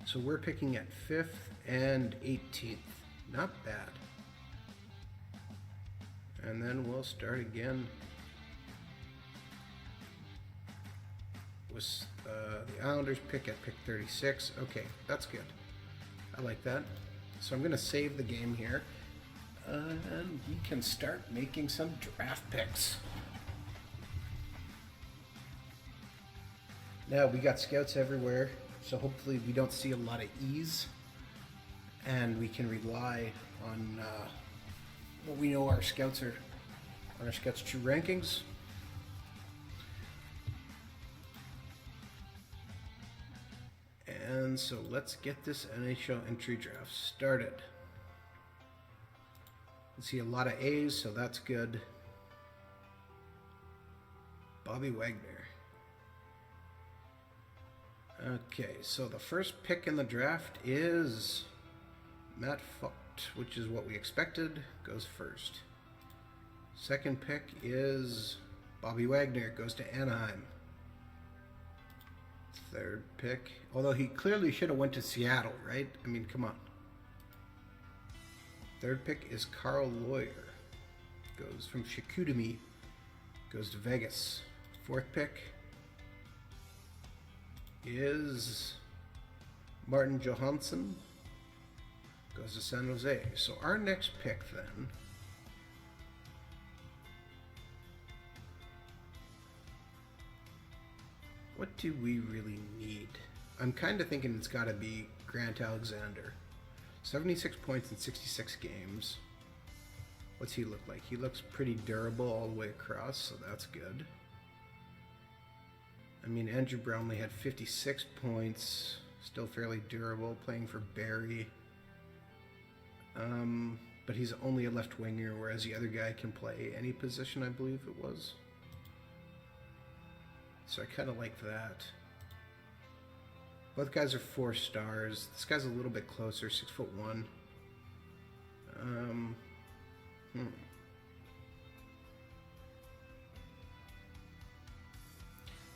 So we're picking at 5th and 18th. Not bad. And then we'll start again with the Islanders pick at pick 36. Okay, that's good. I like that. So I'm going to save the game here. And we can start making some draft picks. Now, we got scouts everywhere, so hopefully we don't see a lot of ease. And we can rely on what we know our scouts are, on our scouts' true rankings. And so let's get this NHL entry draft started. We see a lot of A's, so that's good. Bobby Wagner. Okay, so the first pick in the draft is Matt Fucht, which is what we expected, goes first. Second pick is Bobby Wagner, goes to Anaheim. Third pick, although he clearly should have went to Seattle, right? I mean, come on. Third pick is Carl Lawyer, goes from Chicoutimi, goes to Vegas. Fourth pick is Martin Johansson, goes to San Jose. So our next pick then what do we really need? I'm kind of thinking it's got to be Grant Alexander. 76 points in 66 games. What's he look like? He looks pretty durable all the way across, so that's good. I mean, Andrew Bromley had 56 points, still fairly durable, playing for Barrie. But he's only a left winger, whereas the other guy can play any position, I believe it was. So I kind of like that. Both guys are 4 stars. This guy's a little bit closer, 6'1".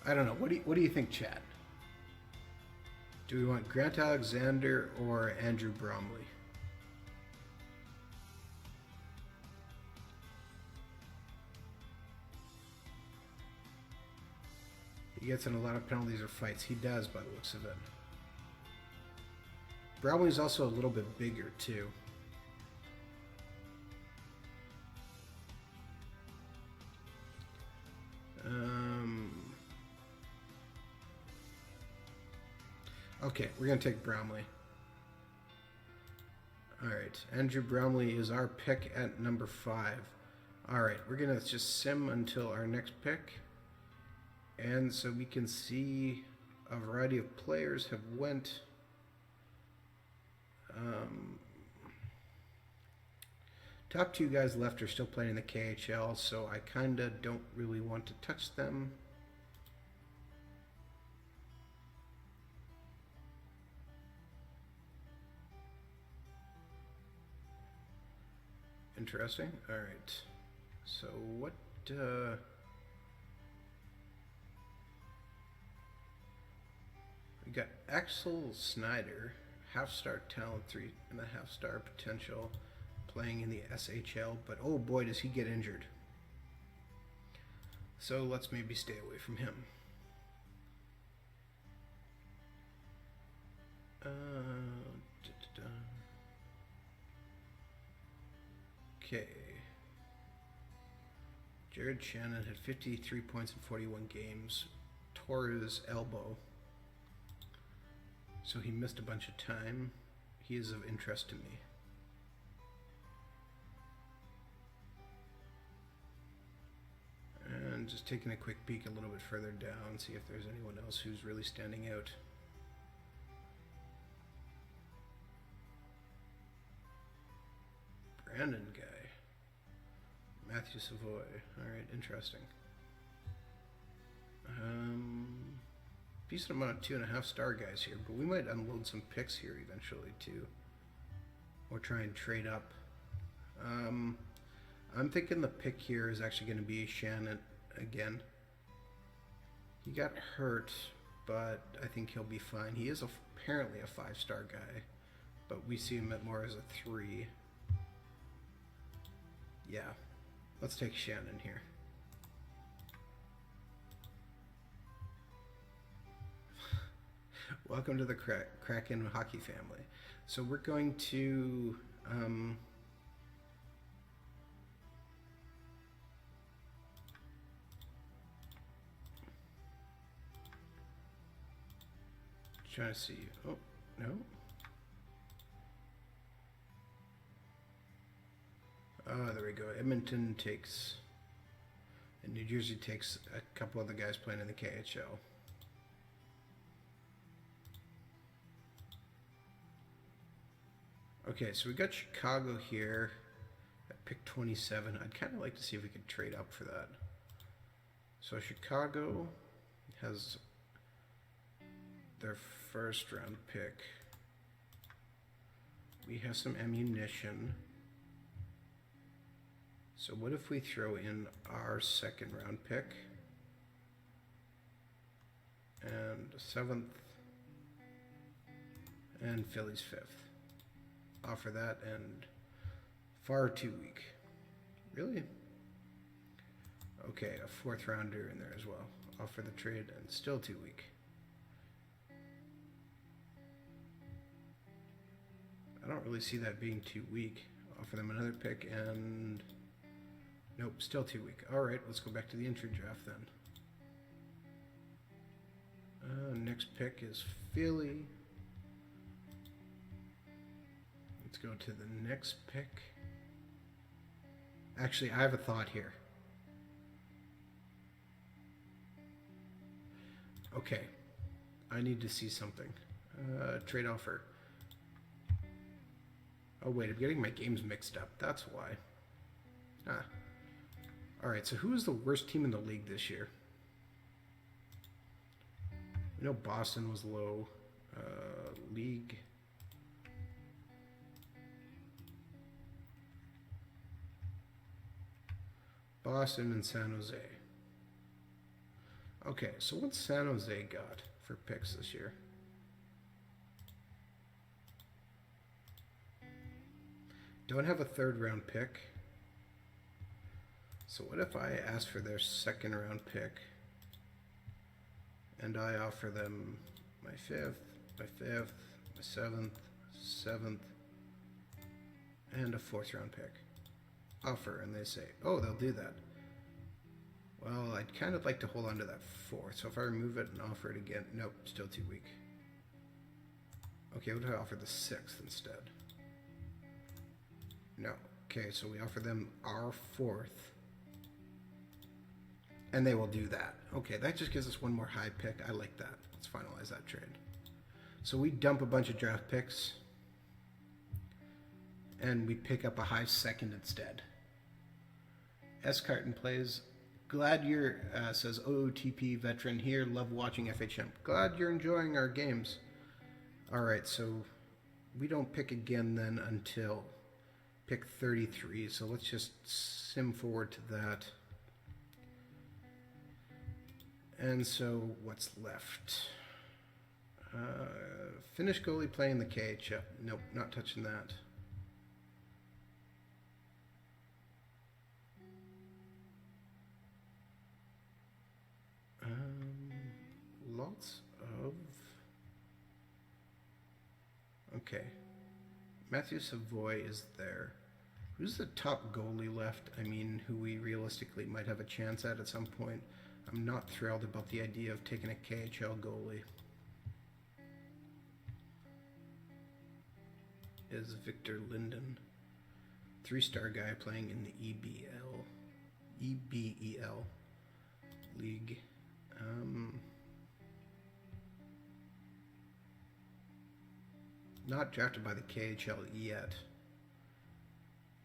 I don't know. What do you think, Chad? Do we want Grant Alexander or Andrew Bromley? He gets in a lot of penalties or fights. He does, by the looks of it. Bromley's also a little bit bigger too. Okay, we're going to take Bromley. Alright, Andrew Bromley is our pick at number 5. Alright, we're going to just sim until our next pick. And so we can see a variety of players have went. Top 2 guys left are still playing in the KHL, so I kind of don't really want to touch them. Interesting. All right. So what? We got Axel Snyder, half-star talent, 3.5-star potential, playing in the SHL. But oh boy, does he get injured. So let's maybe stay away from him. Okay. Jared Shannon had 53 points in 41 games, tore his elbow, so he missed a bunch of time. He is of interest to me. And just taking a quick peek a little bit further down, see if there's anyone else who's really standing out. Brandon guy. Matthew Savoy. Alright, interesting. Decent amount of 2.5-star guys here, but we might unload some picks here eventually too. Or try and trade up. I'm thinking the pick here is actually going to be Shannon again. He got hurt, but I think he'll be fine. He is apparently a 5-star guy, but we see him at more as a 3. Yeah, let's take Shannon here. Welcome to the Kraken hockey family. So we're going to trying to see. Oh, no. Oh, there we go. Edmonton takes, and New Jersey takes a couple other guys playing in the KHL. Okay, so we got Chicago here at pick 27. I'd kind of like to see if we could trade up for that. So Chicago has their first round pick. We have some ammunition. So what if we throw in our second round pick and 7th and Philly's 5th? Offer that and far too weak. Really? Okay, a 4th rounder in there as well. Offer the trade and still too weak. I don't really see that being too weak. Offer them another pick and nope, still too weak. Alright, let's go back to the entry draft then. Next pick is Philly. Let's go to the next pick. Actually, I have a thought here. Okay, I need to see something. Trade offer. Oh wait, I'm getting my games mixed up. That's why. Alright, so who is the worst team in the league this year? We know Boston was low. League. Boston and San Jose. Okay, so what's San Jose got for picks this year? Don't have a 3rd round pick. So what if I ask for their 2nd round pick and I offer them my 5th, my 5th, my 7th, 7th, and a 4th round pick. Offer, and they say, oh, they'll do that. Well, I'd kind of like to hold on to that 4th, so if I remove it and offer it again, nope, still too weak. Okay, what do I offer the 6th instead? No. Okay, so we offer them our 4th. And they will do that. Okay, that just gives us one more high pick. I like that. Let's finalize that trade. So we dump a bunch of draft picks. And we pick up a high 2nd instead. S. Carton plays. Glad you're, says OOTP veteran here. Love watching FHM. Glad you're enjoying our games. Alright, so we don't pick again then until pick 33. So let's just sim forward to that. And so what's left? Finnish goalie playing the KHL. Nope, not touching that. Lots of... Okay. Matthew Savoy is there. Who's the top goalie left? I mean, who we realistically might have a chance at some point. I'm not thrilled about the idea of taking a KHL goalie. Is Victor Linden. 3-star guy playing in the EBEL league. Not drafted by the KHL yet,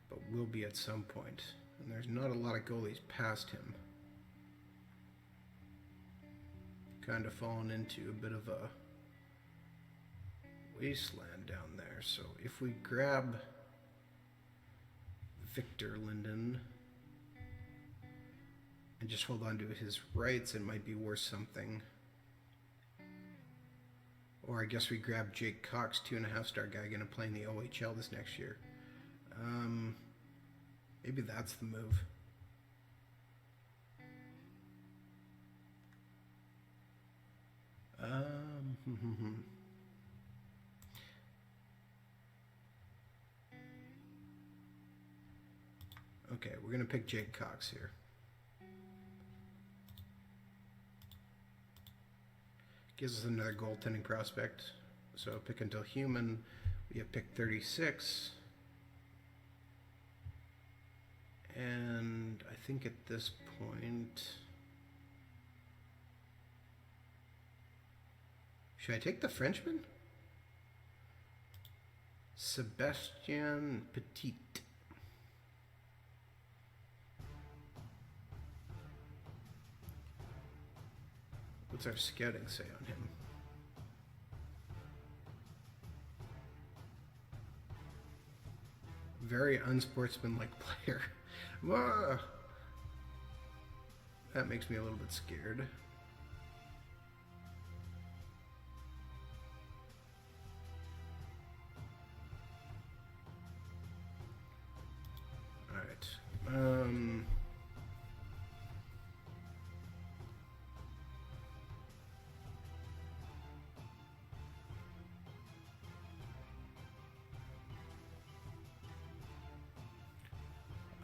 but will be at some point. And there's not a lot of goalies past him. Kind of fallen into a bit of a wasteland down there. So if we grab Victor Linden and just hold on to his rights, it might be worth something. Or I guess we grab Jake Cox, 2.5-star guy, going to play in the OHL this next year. Maybe that's the move. Okay, we're going to pick Jake Cox here. Gives us another goaltending prospect. So pick until human. We have pick 36. And I think at this point... Should I take the Frenchman? Sebastien Petit. What's our scouting say on him? Very unsportsmanlike player. Whoa. That makes me a little bit scared. All right.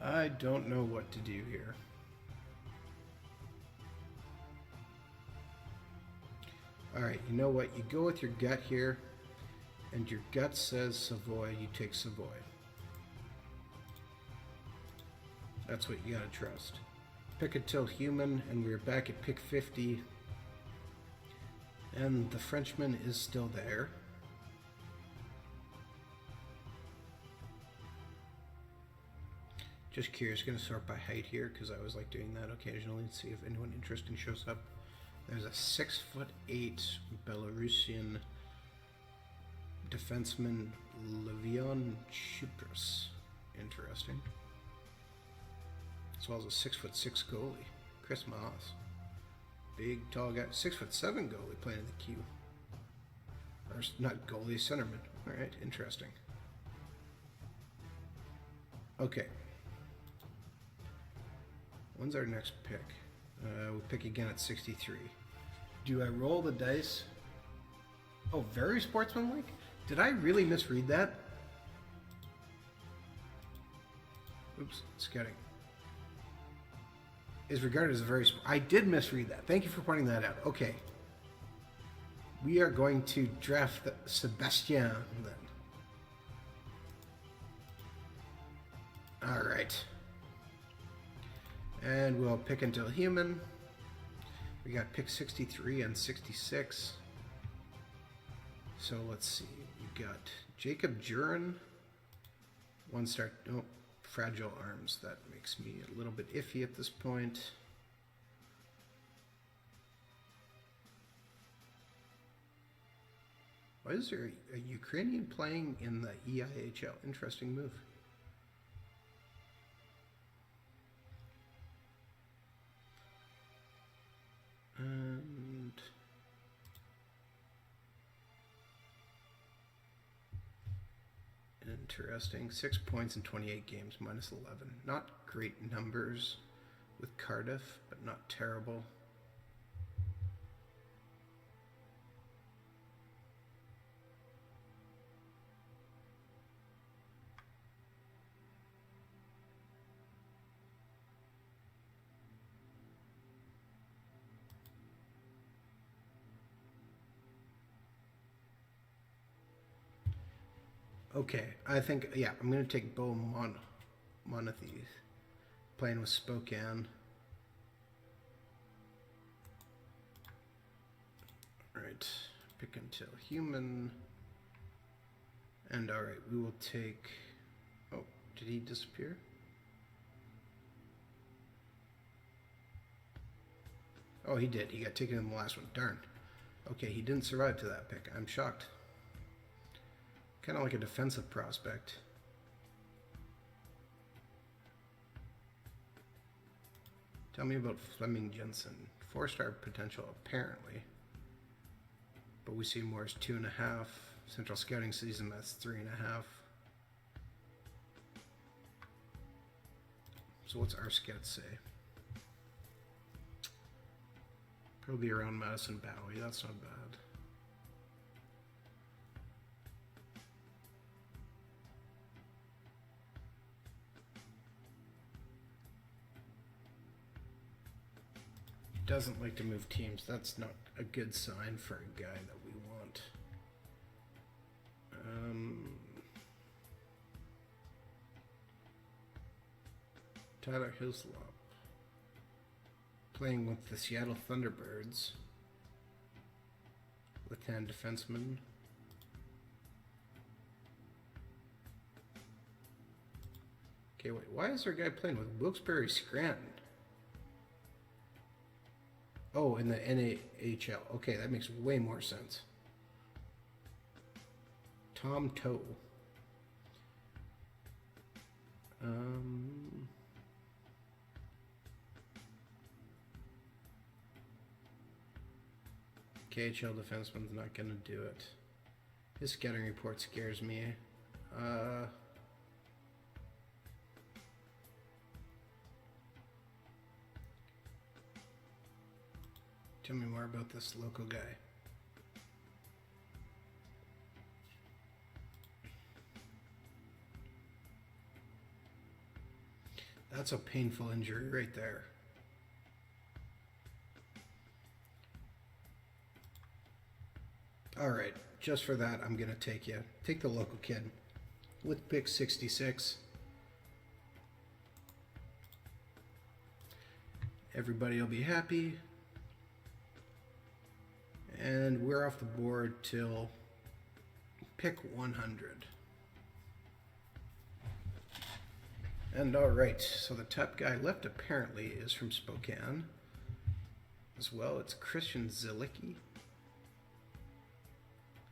I don't know what to do here. Alright, you know what? You go with your gut here, and your gut says Savoy, you take Savoy. That's what you gotta trust. Pick until human, and we're back at pick 50. And the Frenchman is still there. Just curious, going to sort by height here because I always like doing that occasionally and see if anyone interesting shows up. There's a 6'8" Belarusian defenseman, Levion Chypras. Interesting. As well as a 6'6" goalie, Chris Moss. Big, tall guy. 6'7" goalie playing in the Q. Or not goalie, centerman. Alright, interesting. Okay. When's our next pick? We'll pick again at 63. Do I roll the dice? Oh, very sportsmanlike? Did I really misread that? Oops, scouting. Is regarded as a very... I did misread that. Thank you for pointing that out. Okay. We are going to draft Sebastian then. Alright. And we'll pick until human. We got pick 63 and 66. So let's see. We got Jacob Jurin. 1-star. Oh, fragile arms. That makes me a little bit iffy at this point. Why is there a Ukrainian playing in the EIHL? Interesting move. And interesting. 6 points in 28 games, minus 11. Not great numbers with Cardiff, but not terrible. Okay, I think, yeah, I'm going to take Bo Monathes, playing with Spokane. Alright, pick until human. And alright, we will take... Oh, did he disappear? Oh, he did. He got taken in the last one. Darn. Okay, he didn't survive to that pick. I'm shocked. Kind of like a defensive prospect. Tell me about Fleming Jensen. 4-star potential, apparently. But we see more as 2.5. Central Scouting season, that's 3.5. So what's our scouts say? Probably around Madison Bowie. That's not bad. Doesn't like to move teams. That's not a good sign for a guy that we want. Tyler Hislop, playing with the Seattle Thunderbirds. Left-hand defenseman. Okay, wait. Why is there a guy playing with Wilkes-Barre Scranton? Oh, in the NAHL. Okay, that makes way more sense. Tom Toe. KHL defenseman's not going to do it. His scouting report scares me. Tell me more about this local guy. That's a painful injury right there. All right, just for that, I'm going to take you. Take the local kid with pick 66. Everybody will be happy. And we're off the board till pick 100. And all right, so the top guy left apparently is from Spokane as well. It's Christian Zilicki.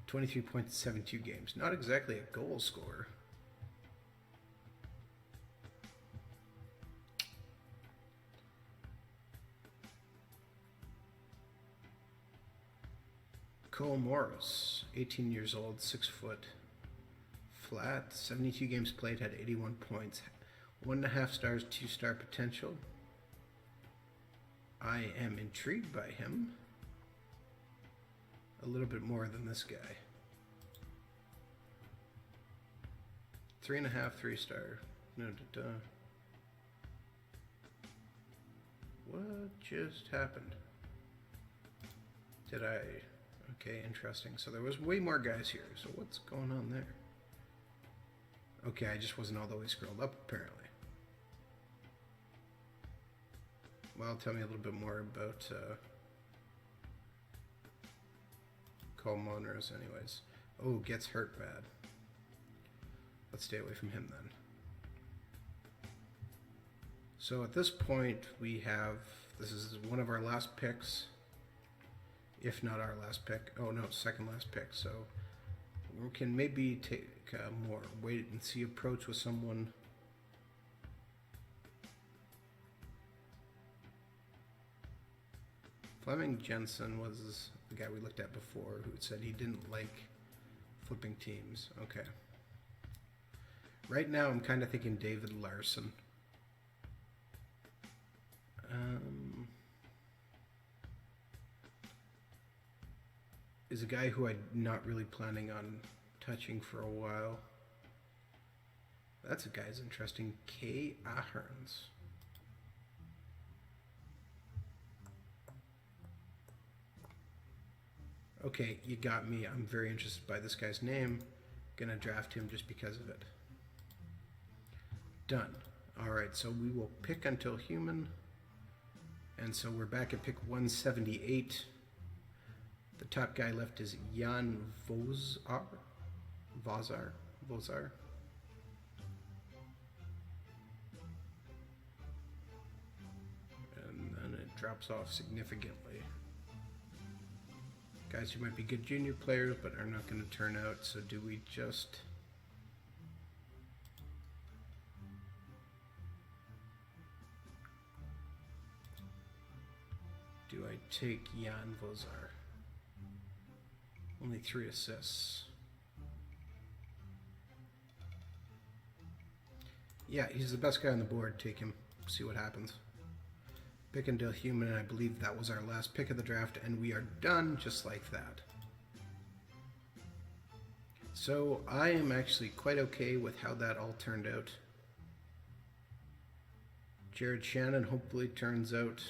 23.72 games. Not exactly a goal scorer. Cole Morris, 18 years old, 6 foot, flat, 72 games played, had 81 points, 1.5 stars, 2-star potential. I am intrigued by him a little bit more than this guy. 3.5, 3-star. No, what just happened? Did I? Okay, interesting. So there was way more guys here. So what's going on there? Okay, I just wasn't all the way scrolled up, apparently. Well, tell me a little bit more about Cole Monroe's anyways. Oh, gets hurt bad. Let's stay away from him then. So at this point we have, this is one of our last picks, if not our last pick. Oh no, second last pick. So we can maybe take a more wait and see approach with someone. Fleming Jensen was the guy we looked at before who said he didn't like flipping teams. Okay. Right now I'm kind of thinking David Larson. Is a guy who I'm not really planning on touching for a while. That's a guy's interesting. K. Ahrens. Okay, you got me. I'm very interested by this guy's name. Gonna draft him just because of it. Done. Alright, so we will pick until human. And so we're back at pick 178. The top guy left is Jan Vozar. And then it drops off significantly. Guys who might be good junior players but are not going to turn out, so do we just... do I take Jan Vozar? Only 3 assists. Yeah, he's the best guy on the board. Take him. See what happens. Pick until human, and I believe that was our last pick of the draft, and we are done just like that. So I am actually quite okay with how that all turned out. Jared Shannon hopefully turns out,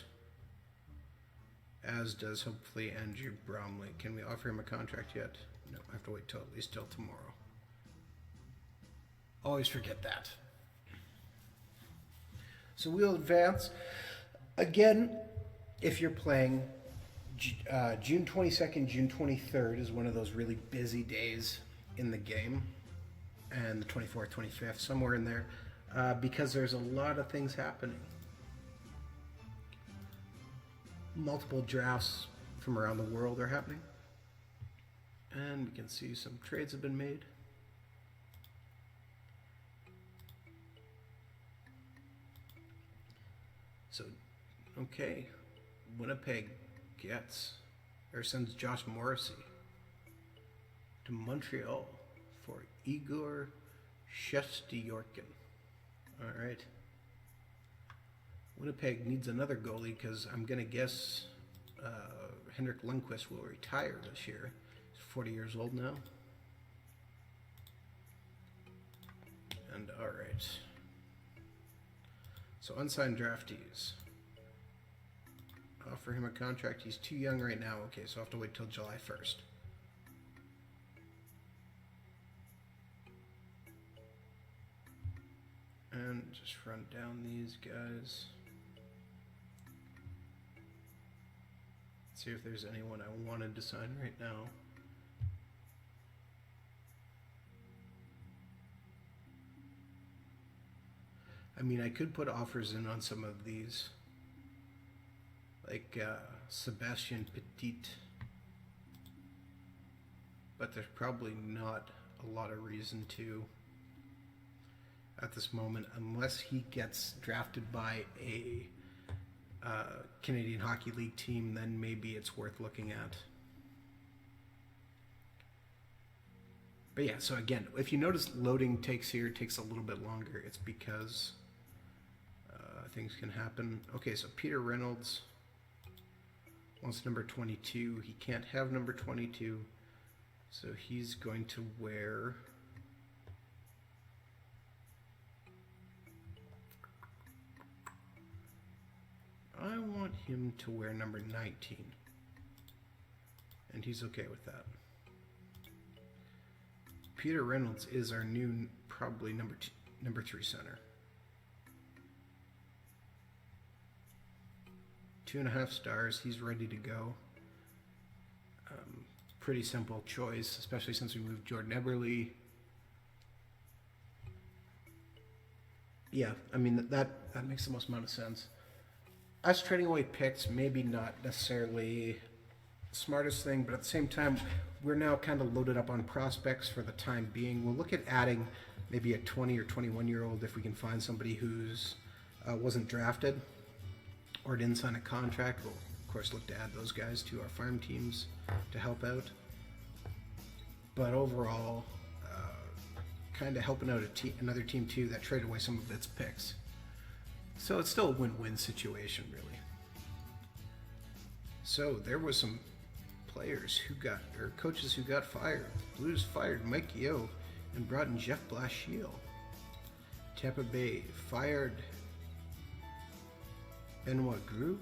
as does hopefully Andrew Bromley. Can we offer him a contract yet? No, I have to wait till at least till tomorrow. Always forget that. So we'll advance. Again, if you're playing, June 22nd, June 23rd is one of those really busy days in the game, and the 24th, 25th, somewhere in there, because there's a lot of things happening. Multiple drafts from around the world are happening, and we can see some trades have been made. So, okay, Winnipeg sends Josh Morrissey to Montreal for Igor Shestyorkin. All right. Winnipeg needs another goalie because I'm going to guess Henrik Lundqvist will retire this year. He's 40 years old now. And all right. So unsigned draftees. Offer him a contract. He's too young right now. Okay, so I have to wait till July 1st. And just run down these guys. See if there's anyone I wanted to sign right now. I mean, I could put offers in on some of these, like Sebastian Petit, but there's probably not a lot of reason to at this moment, unless he gets drafted by a Canadian Hockey League team. Then maybe it's worth looking at. But yeah, so again, if you notice loading takes a little bit longer, it's because things can happen. Okay, so Peter Reynolds wants number 22. He can't have number 22, so he's going to wear I want him to wear number 19. And he's okay with that. Peter Reynolds is our new, probably number 3 center. 2.5 stars. He's ready to go. Pretty simple choice, especially since we moved Jordan Eberle. Yeah, I mean, that makes the most amount of sense. Us trading away picks, maybe not necessarily the smartest thing, but at the same time, we're now kind of loaded up on prospects for the time being. We'll look at adding maybe a 20 or 21-year-old if we can find somebody who's wasn't drafted or didn't sign a contract. We'll, of course, look to add those guys to our farm teams to help out. But overall, kind of helping out another team too that traded away some of its picks. So it's still a win-win situation, really. So there was some players coaches who got fired. Blues fired Mike Yeo and brought in Jeff Blashill. Tampa Bay fired Benoit Gru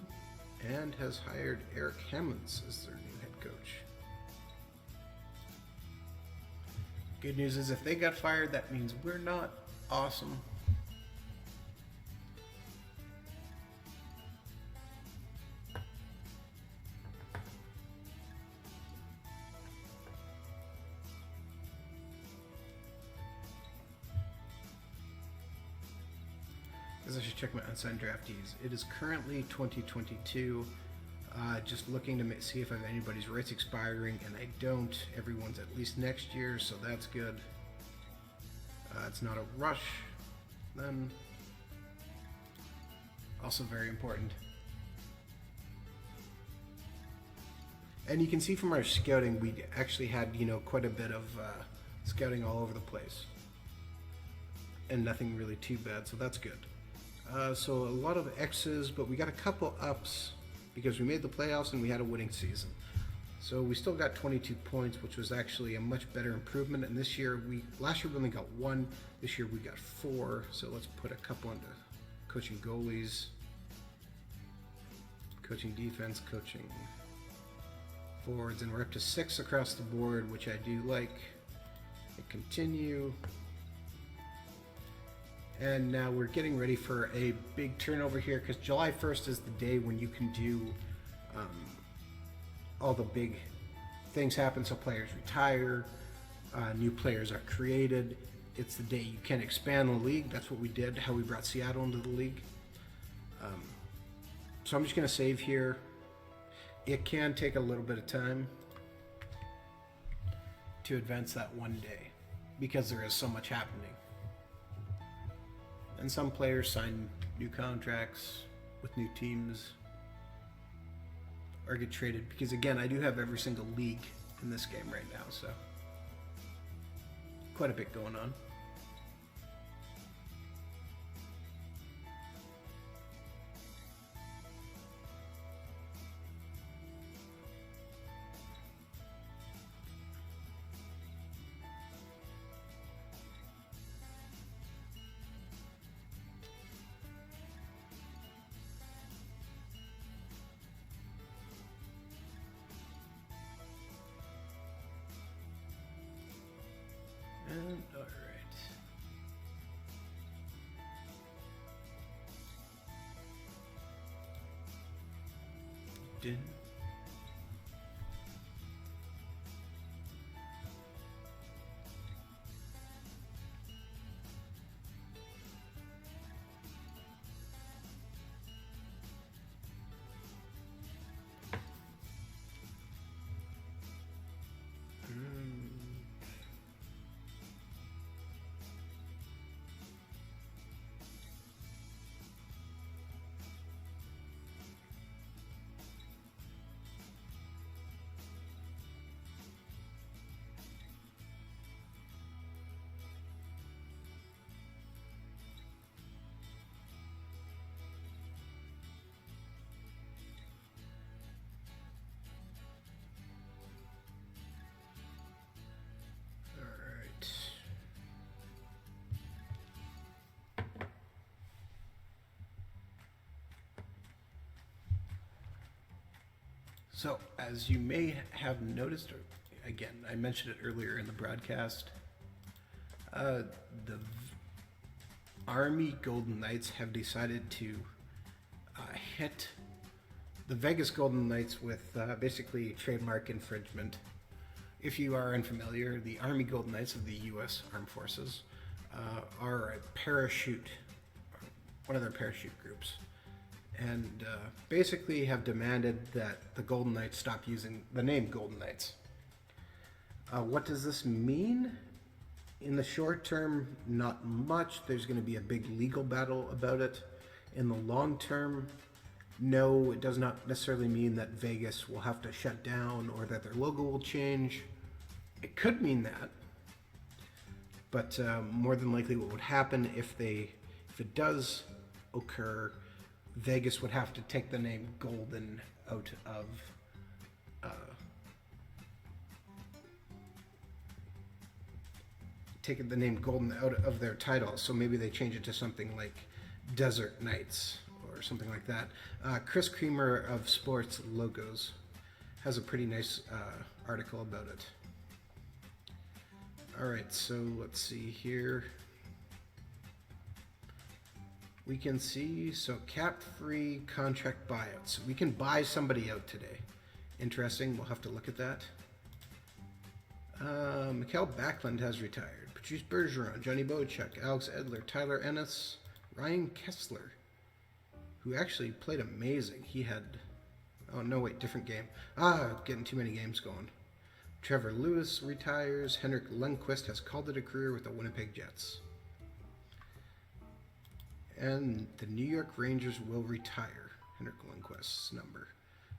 and has hired Eric Hammonds as their new head coach. Good news is if they got fired, that means we're not awesome. Because I should check my unsigned draftees. It is currently 2022. Just looking to see if I have anybody's rights expiring, and I don't. Everyone's at least next year, so that's good. It's not a rush, then. Also very important. And you can see from our scouting, we actually had, quite a bit of scouting all over the place. And nothing really too bad, so that's good. So a lot of X's, but we got a couple ups because we made the playoffs and we had a winning season. So we still got 22 points, which was actually a much better improvement. And last year we only got 1. This year we got 4. So let's put a couple into coaching goalies, coaching defense, coaching forwards, and we're up to 6 across the board, which I do like. And continue. And now we're getting ready for a big turnover here because July 1st is the day when you can do all the big things happen. So players retire, new players are created. It's the day you can expand the league. That's what we did, how we brought Seattle into the league. So I'm just going to save here. It can take a little bit of time to advance that one day because there is so much happening. And some players sign new contracts with new teams or get traded because, again, I do have every single league in this game right now, so quite a bit going on. And all right. Done. So, as you may have noticed, or again, I mentioned it earlier in the broadcast, the Army Golden Knights have decided to hit the Vegas Golden Knights with basically trademark infringement. If you are unfamiliar, the Army Golden Knights of the U.S. Armed Forces are a parachute, one of their parachute groups, and basically have demanded that the Golden Knights stop using the name Golden Knights. What does this mean? In the short term, not much. There's going to be a big legal battle about it. In the long term, no, it does not necessarily mean that Vegas will have to shut down or that their logo will change. It could mean that, but more than likely what would happen if it does occur, Vegas would have to take the name Golden out of taking the name Golden out of their title, so maybe they change it to something like Desert Knights or something like that. Chris Creamer of Sports Logos has a pretty nice article about it. Alright, so let's see here. We can see, so cap-free contract buyouts. We can buy somebody out today. Interesting, we'll have to look at that. Mikhail Backlund has retired. Patrice Bergeron, Johnny Bochuk, Alex Edler, Tyler Ennis, Ryan Kessler, who actually played amazing. He had, oh no wait, different game. Getting too many games going. Trevor Lewis retires. Henrik Lundqvist has called it a career with the Winnipeg Jets. And the New York Rangers will retire Henrik Lundqvist's number.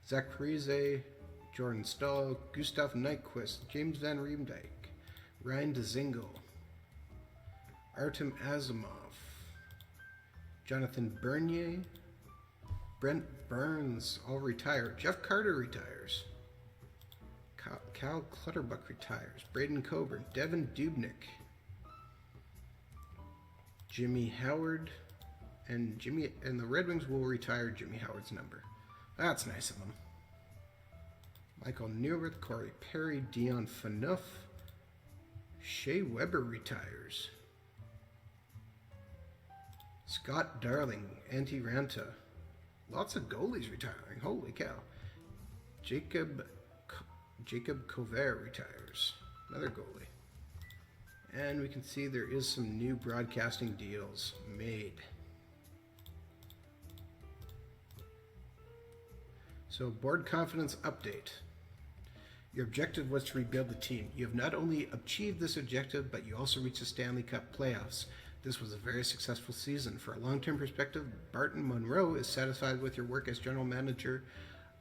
Zach Parise, Jordan Stahl, Gustav Nyquist, James Van Riemdijk, Ryan Dzingel, Artem Asimov, Jonathan Bernier, Brent Burns all retire. Jeff Carter retires. Cal Clutterbuck retires. Braden Coburn, Devin Dubnyk, Jimmy Howard, and the Red Wings will retire Jimmy Howard's number. That's nice of them. Michael Neuwirth, Corey Perry, Dion Phaneuf, Shea Weber retires. Scott Darling, Antti Ranta. Lots of goalies retiring. Holy cow. Jacob Kovare retires. Another goalie. And we can see there is some new broadcasting deals made. So, board confidence update. Your objective was to rebuild the team. You have not only achieved this objective, but you also reached the Stanley Cup playoffs. This was a very successful season. For a long-term perspective, Barton Monroe is satisfied with your work as general manager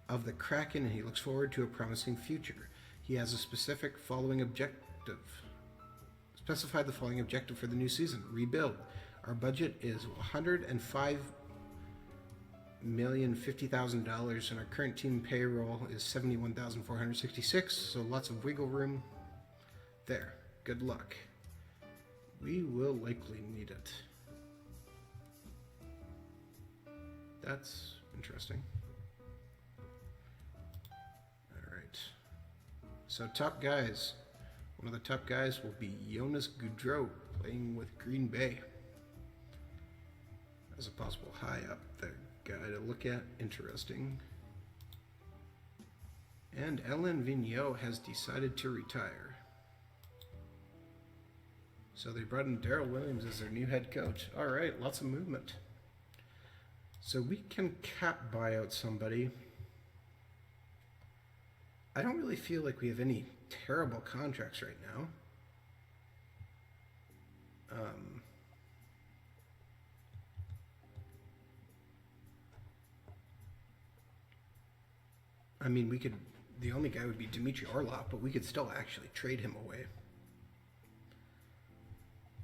of the Kraken, and he looks forward to a promising future. He has a specify the following objective for the new season: rebuild. Our budget is $105,050,000, and our current team payroll is $71,466. So lots of wiggle room there. Good luck. We will likely need it. That's interesting. Alright. So top guys. One of the top guys will be Jonas Gaudreau, playing with Green Bay. As a possible high up there guy to look at. Interesting. And Alain Vigneault has decided to retire. So they brought in Darryl Williams as their new head coach. All right, lots of movement. So we can cap buy out somebody. I don't really feel like we have any terrible contracts right now. I mean, we could, the only guy would be Dmitry Orlov, but we could still actually trade him away.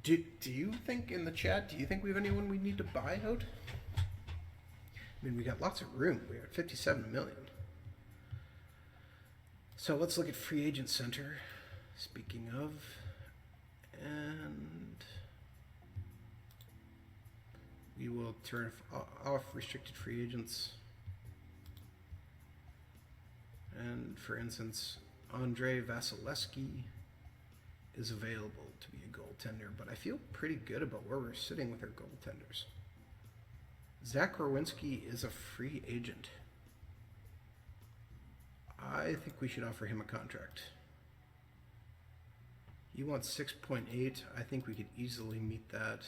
Do you think, in the chat, do you think we have anyone we need to buy out? I mean, we got lots of room. We're at 57 million. So let's look at free agent center. Speaking of, and we will turn off restricted free agents. for instance, Andrei Vasilevsky is available to be a goaltender, but I feel pretty good about where we're sitting with our goaltenders. Zach Rowinski is a free agent. I think we should offer him a contract. He wants 6.8. I think we could easily meet that.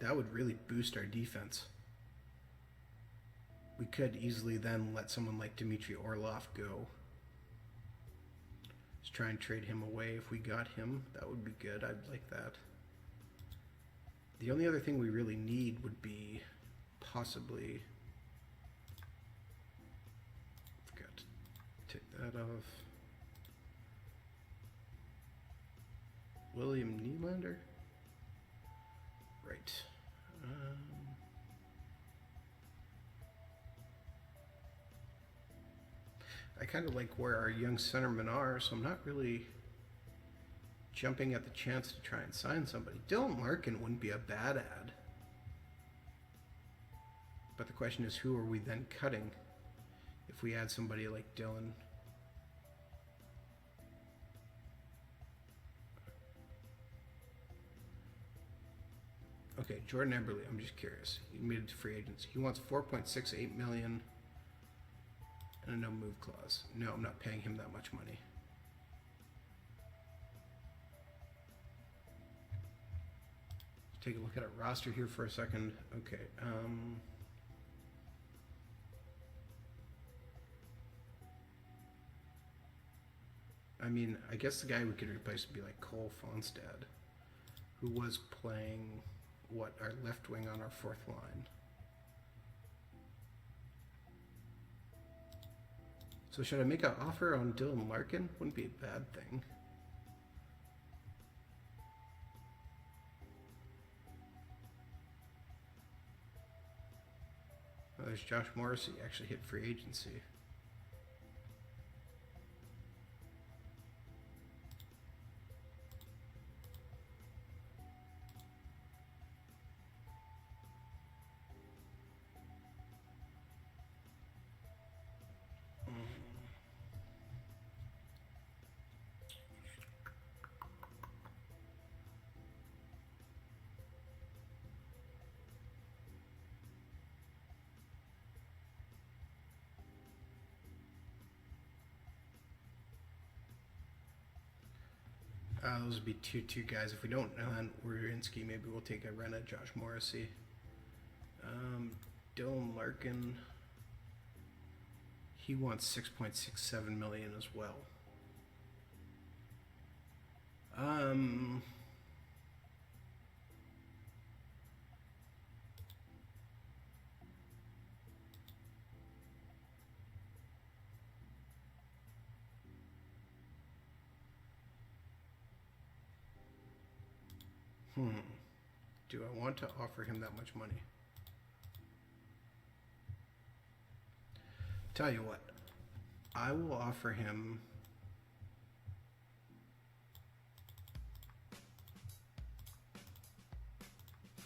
That would really boost our defense. We could easily then let someone like Dmitry Orlov go. Let's try and trade him away. If we got him, that would be good. I'd like that. The only other thing we really need would be possibly... Forgot to take that off. William Nylander? Right. I kind of like where our young centermen are, so I'm not really jumping at the chance to try and sign somebody. Dylan Larkin wouldn't be a bad ad. But the question is, who are we then cutting if we add somebody like Dylan? Okay, Jordan Eberle, I'm just curious. He made it to free agency. He wants $4.68 million and a no move clause. No, I'm not paying him that much money. Take a look at our roster here for a second. Okay. I mean, I guess the guy we could replace would be like Cole Fonstad, who was playing, what, our left wing on our fourth line. So should I make an offer on Dylan Larkin? Wouldn't be a bad thing. Oh, there's Josh Morrissey, actually hit free agency. Those would be two guys. If we don't land Wierenski, maybe we'll take a run at Josh Morrissey. Dylan Larkin, he wants $6.67 million as well. Do I want to offer him that much money? Tell you what, I will offer him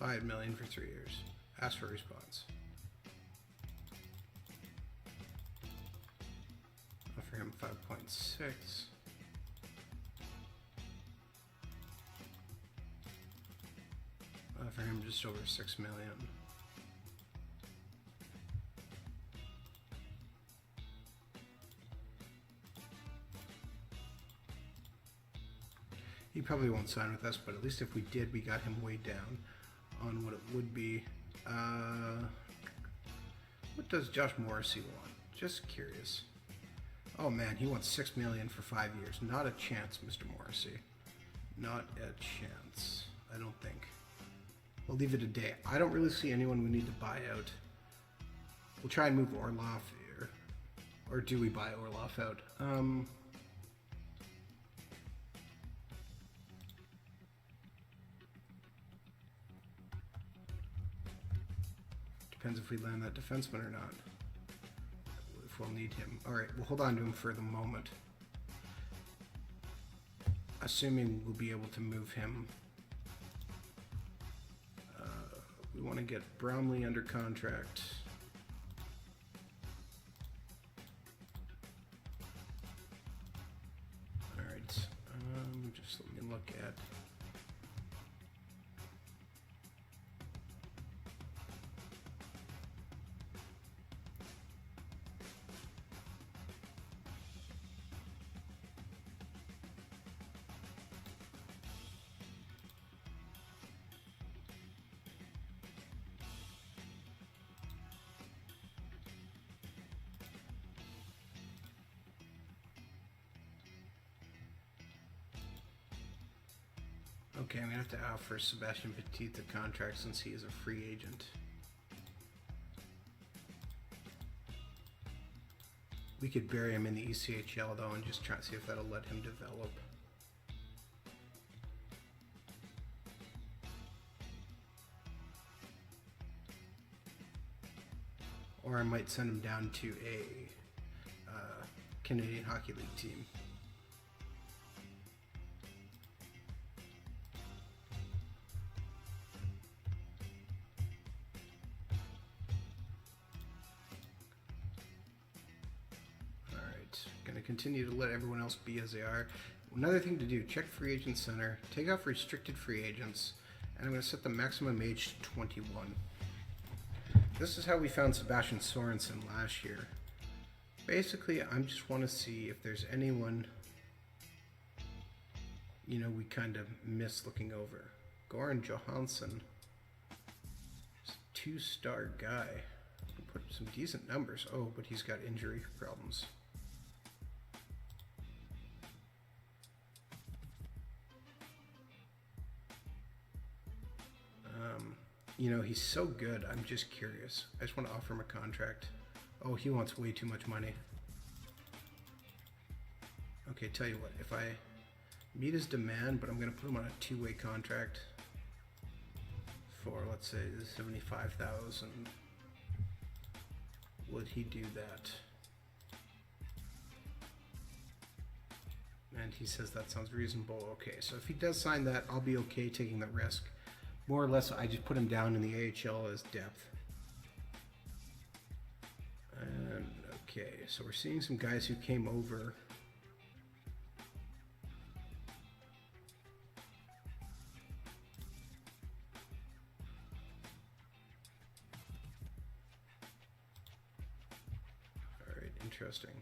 $5 million for 3 years. Ask for a response. Offer him 5.6. For him just over $6 million. He probably won't sign with us, but at least if we did, we got him way down on what it would be. What does Josh Morrissey want? Just curious. Oh man, he wants $6 million for 5 years. Not a chance, Mr. Morrissey. Not a chance, I don't think. We'll leave it a day. I don't really see anyone we need to buy out. We'll try and move Orlov here. Or do we buy Orlov out? Depends if we land that defenseman or not. If we'll need him. Alright, we'll hold on to him for the moment. Assuming we'll be able to move him. We want to get Bromley under contract. look at. Okay, I'm going to have to offer Sebastian Petit the contract since he is a free agent. We could bury him in the ECHL though and just try to see if that'll let him develop. Or I might send him down to a Canadian Hockey League team. Going to continue to let everyone else be as they are. Another thing to do, check free agent center, take off restricted free agents, and I'm going to set the maximum age to 21. This is how we found Sebastian Sorensen last year. Basically, I just want to see if there's anyone, you know, we kind of miss looking over. Goran Johansson, 2-star guy, put some decent numbers. Oh, but he's got injury problems. You know, he's so good, I'm just curious. I just want to offer him a contract. Oh, he wants way too much money. Okay, tell you what, if I meet his demand, but I'm going to put him on a 2-way contract for, let's say, $75,000. Would he do that? And he says that sounds reasonable. Okay, so if he does sign that, I'll be okay taking the risk. More or less, I just put him down in the AHL as depth. And, okay, so we're seeing some guys who came over. All right, interesting.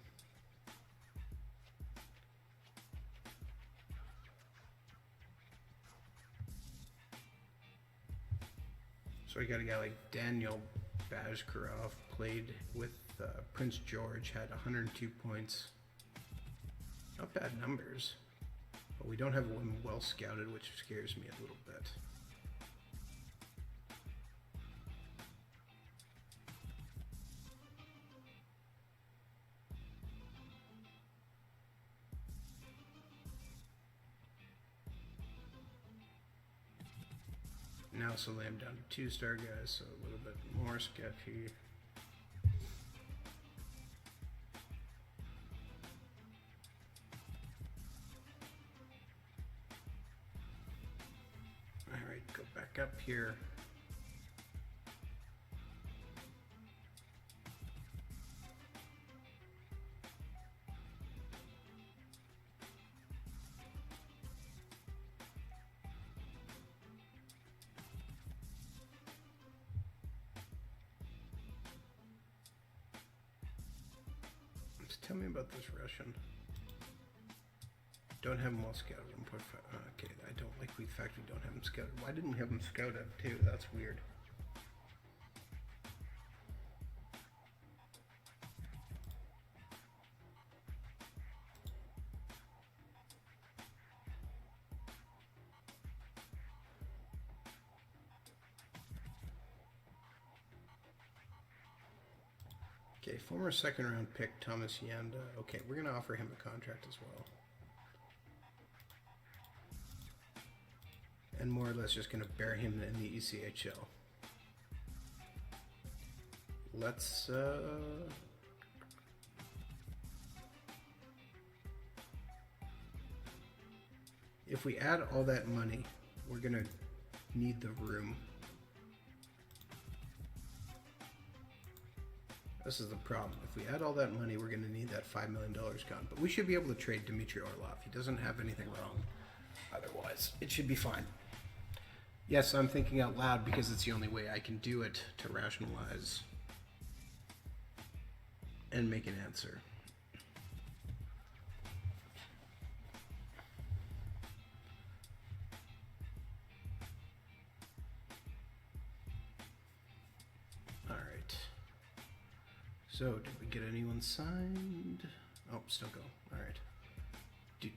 So I got a guy like Daniel Bajkarov, played with Prince George, had 102 points. Not bad numbers, but we don't have one well scouted, which scares me a little bit. Now so lay him down to 2-star guys, so a little bit more sketchy. Alright, go back up here. Tell me about this Russian. Don't have him well scouted. Okay, I don't like the fact we don't have him scouted. Why didn't we have him scouted too? That's weird. Okay, former second-round pick Thomas Yanda. Okay, we're going to offer him a contract as well. And more or less just going to bury him in the ECHL. Let's... If we add all that money, we're going to need the room. This is the problem. If we add all that money, we're going to need that $5 million gone. But we should be able to trade Dmitry Orlov. He doesn't have anything wrong. Otherwise, it should be fine. Yes, I'm thinking out loud because it's the only way I can do it to rationalize and make an answer. Alright. So, did we get anyone signed? Oh, still go. Alright. Do.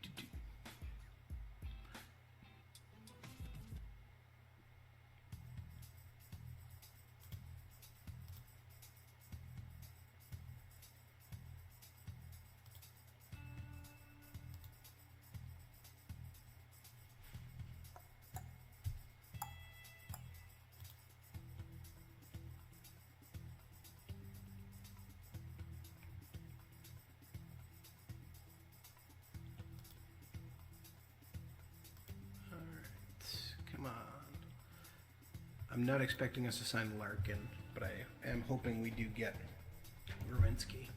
I'm not expecting us to sign Larkin, but I am hoping we do get Rowinski.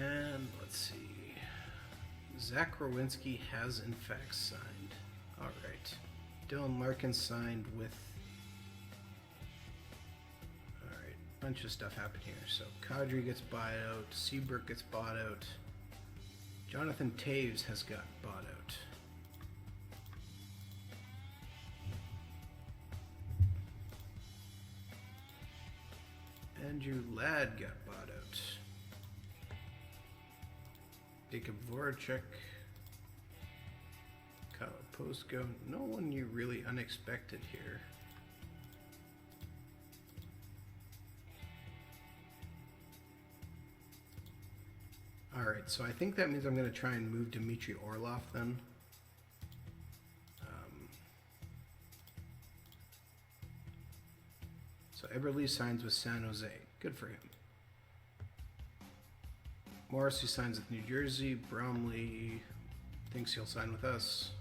And let's see. Zach Rowinski has in fact signed. All right. Dylan Larkin signed with... bunch of stuff happened here. So Kadri gets bought out, Seabrook gets bought out, Jonathan Taves has got bought out. Andrew Ladd got bought out. Jacob Voracek, Kyle Postgo. No one you really unexpected here. Alright, so I think that means I'm going to try and move Dmitry Orlov then. So Eberle signs with San Jose. Good for him. Morrissey signs with New Jersey. Bromley thinks he'll sign with us.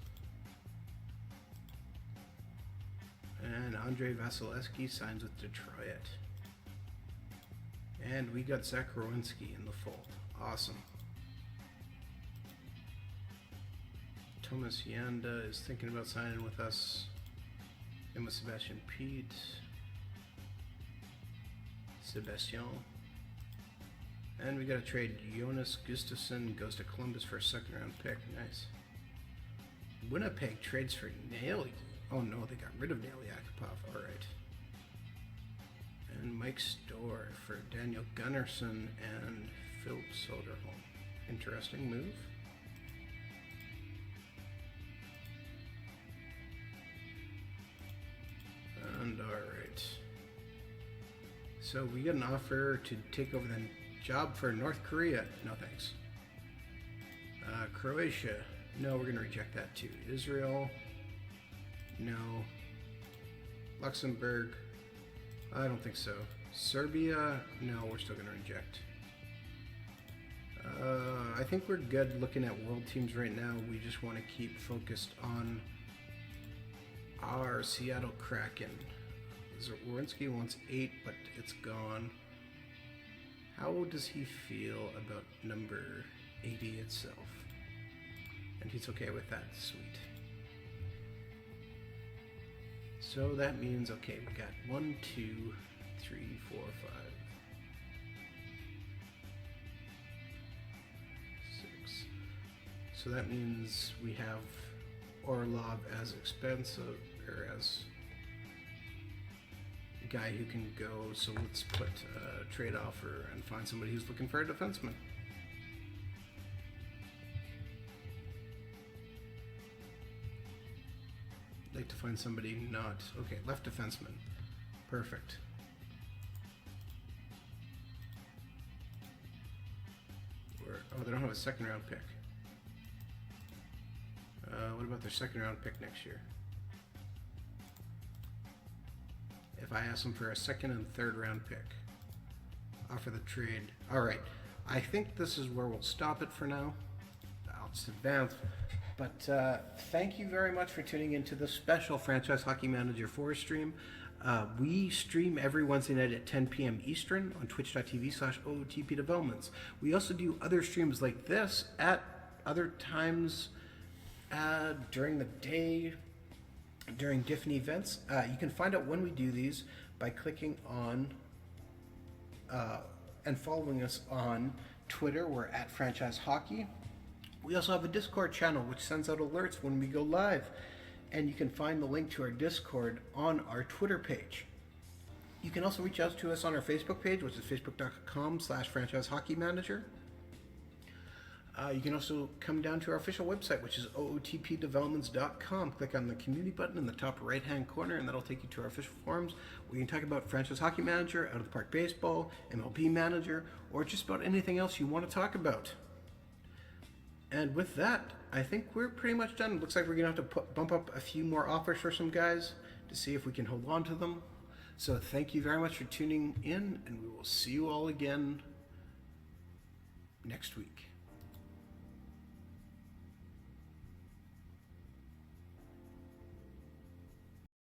And Andrei Vasilevsky signs with Detroit. And we got Zach Rowinski in the fold. Awesome. Thomas Yanda is thinking about signing with us. And with Sebastian Pete. Sebastian. And we got to trade Jonas Gustafsson. Goes to Columbus for a second round pick. Nice. Winnipeg trades for Nail. Oh no, they got rid of Nail Yakupov. Alright. And Mike Storr for Daniel Gunnarsson and Philip Soderholm. Interesting move. And alright. So we get an offer to take over the job for North Korea. No thanks. Croatia. No, we're going to reject that too. Israel. No. Luxembourg. I don't think so. Serbia. No, we're still going to reject. I think we're good looking at world teams right now. We just want to keep focused on our Seattle Kraken. Zorinsky wants 8, but it's gone. How does he feel about number 80 itself? And he's okay with that. Sweet. So that means, okay, we got 1, 2, 3, 4, 5. 6. So that means we have Orlov as expensive, or as a guy who can go. So let's put a trade offer and find somebody who's looking for a defenseman. I'd like to find somebody not... Okay, left defenseman. Perfect. Oh, they don't have a second round pick. What about their second round pick next year? If I ask them for a second and third round pick, offer the trade. Alright, I think this is where we'll stop it for now. I'll just advance. But thank you very much for tuning into the special Franchise Hockey Manager 4 stream. We stream every Wednesday night at 10 p.m. Eastern on twitch.tv/OOTP Developments. We also do other streams like this at other times during the day, during different events. You can find out when we do these by clicking on and following us on Twitter. We're at Franchise Hockey. We also have a Discord channel which sends out alerts when we go live. And you can find the link to our Discord on our Twitter page. You can also reach out to us on our Facebook page, which is facebook.com/Franchise Hockey Manager. You can also come down to our official website, which is ootpdevelopments.com. Click on the community button in the top right-hand corner, and that'll take you to our official forums where you can talk about Franchise Hockey Manager, Out of the Park Baseball, MLB Manager, or just about anything else you want to talk about. And with that, I think we're pretty much done. It looks like we're going to have to bump up a few more offers for some guys to see if we can hold on to them. So thank you very much for tuning in, and we will see you all again next week.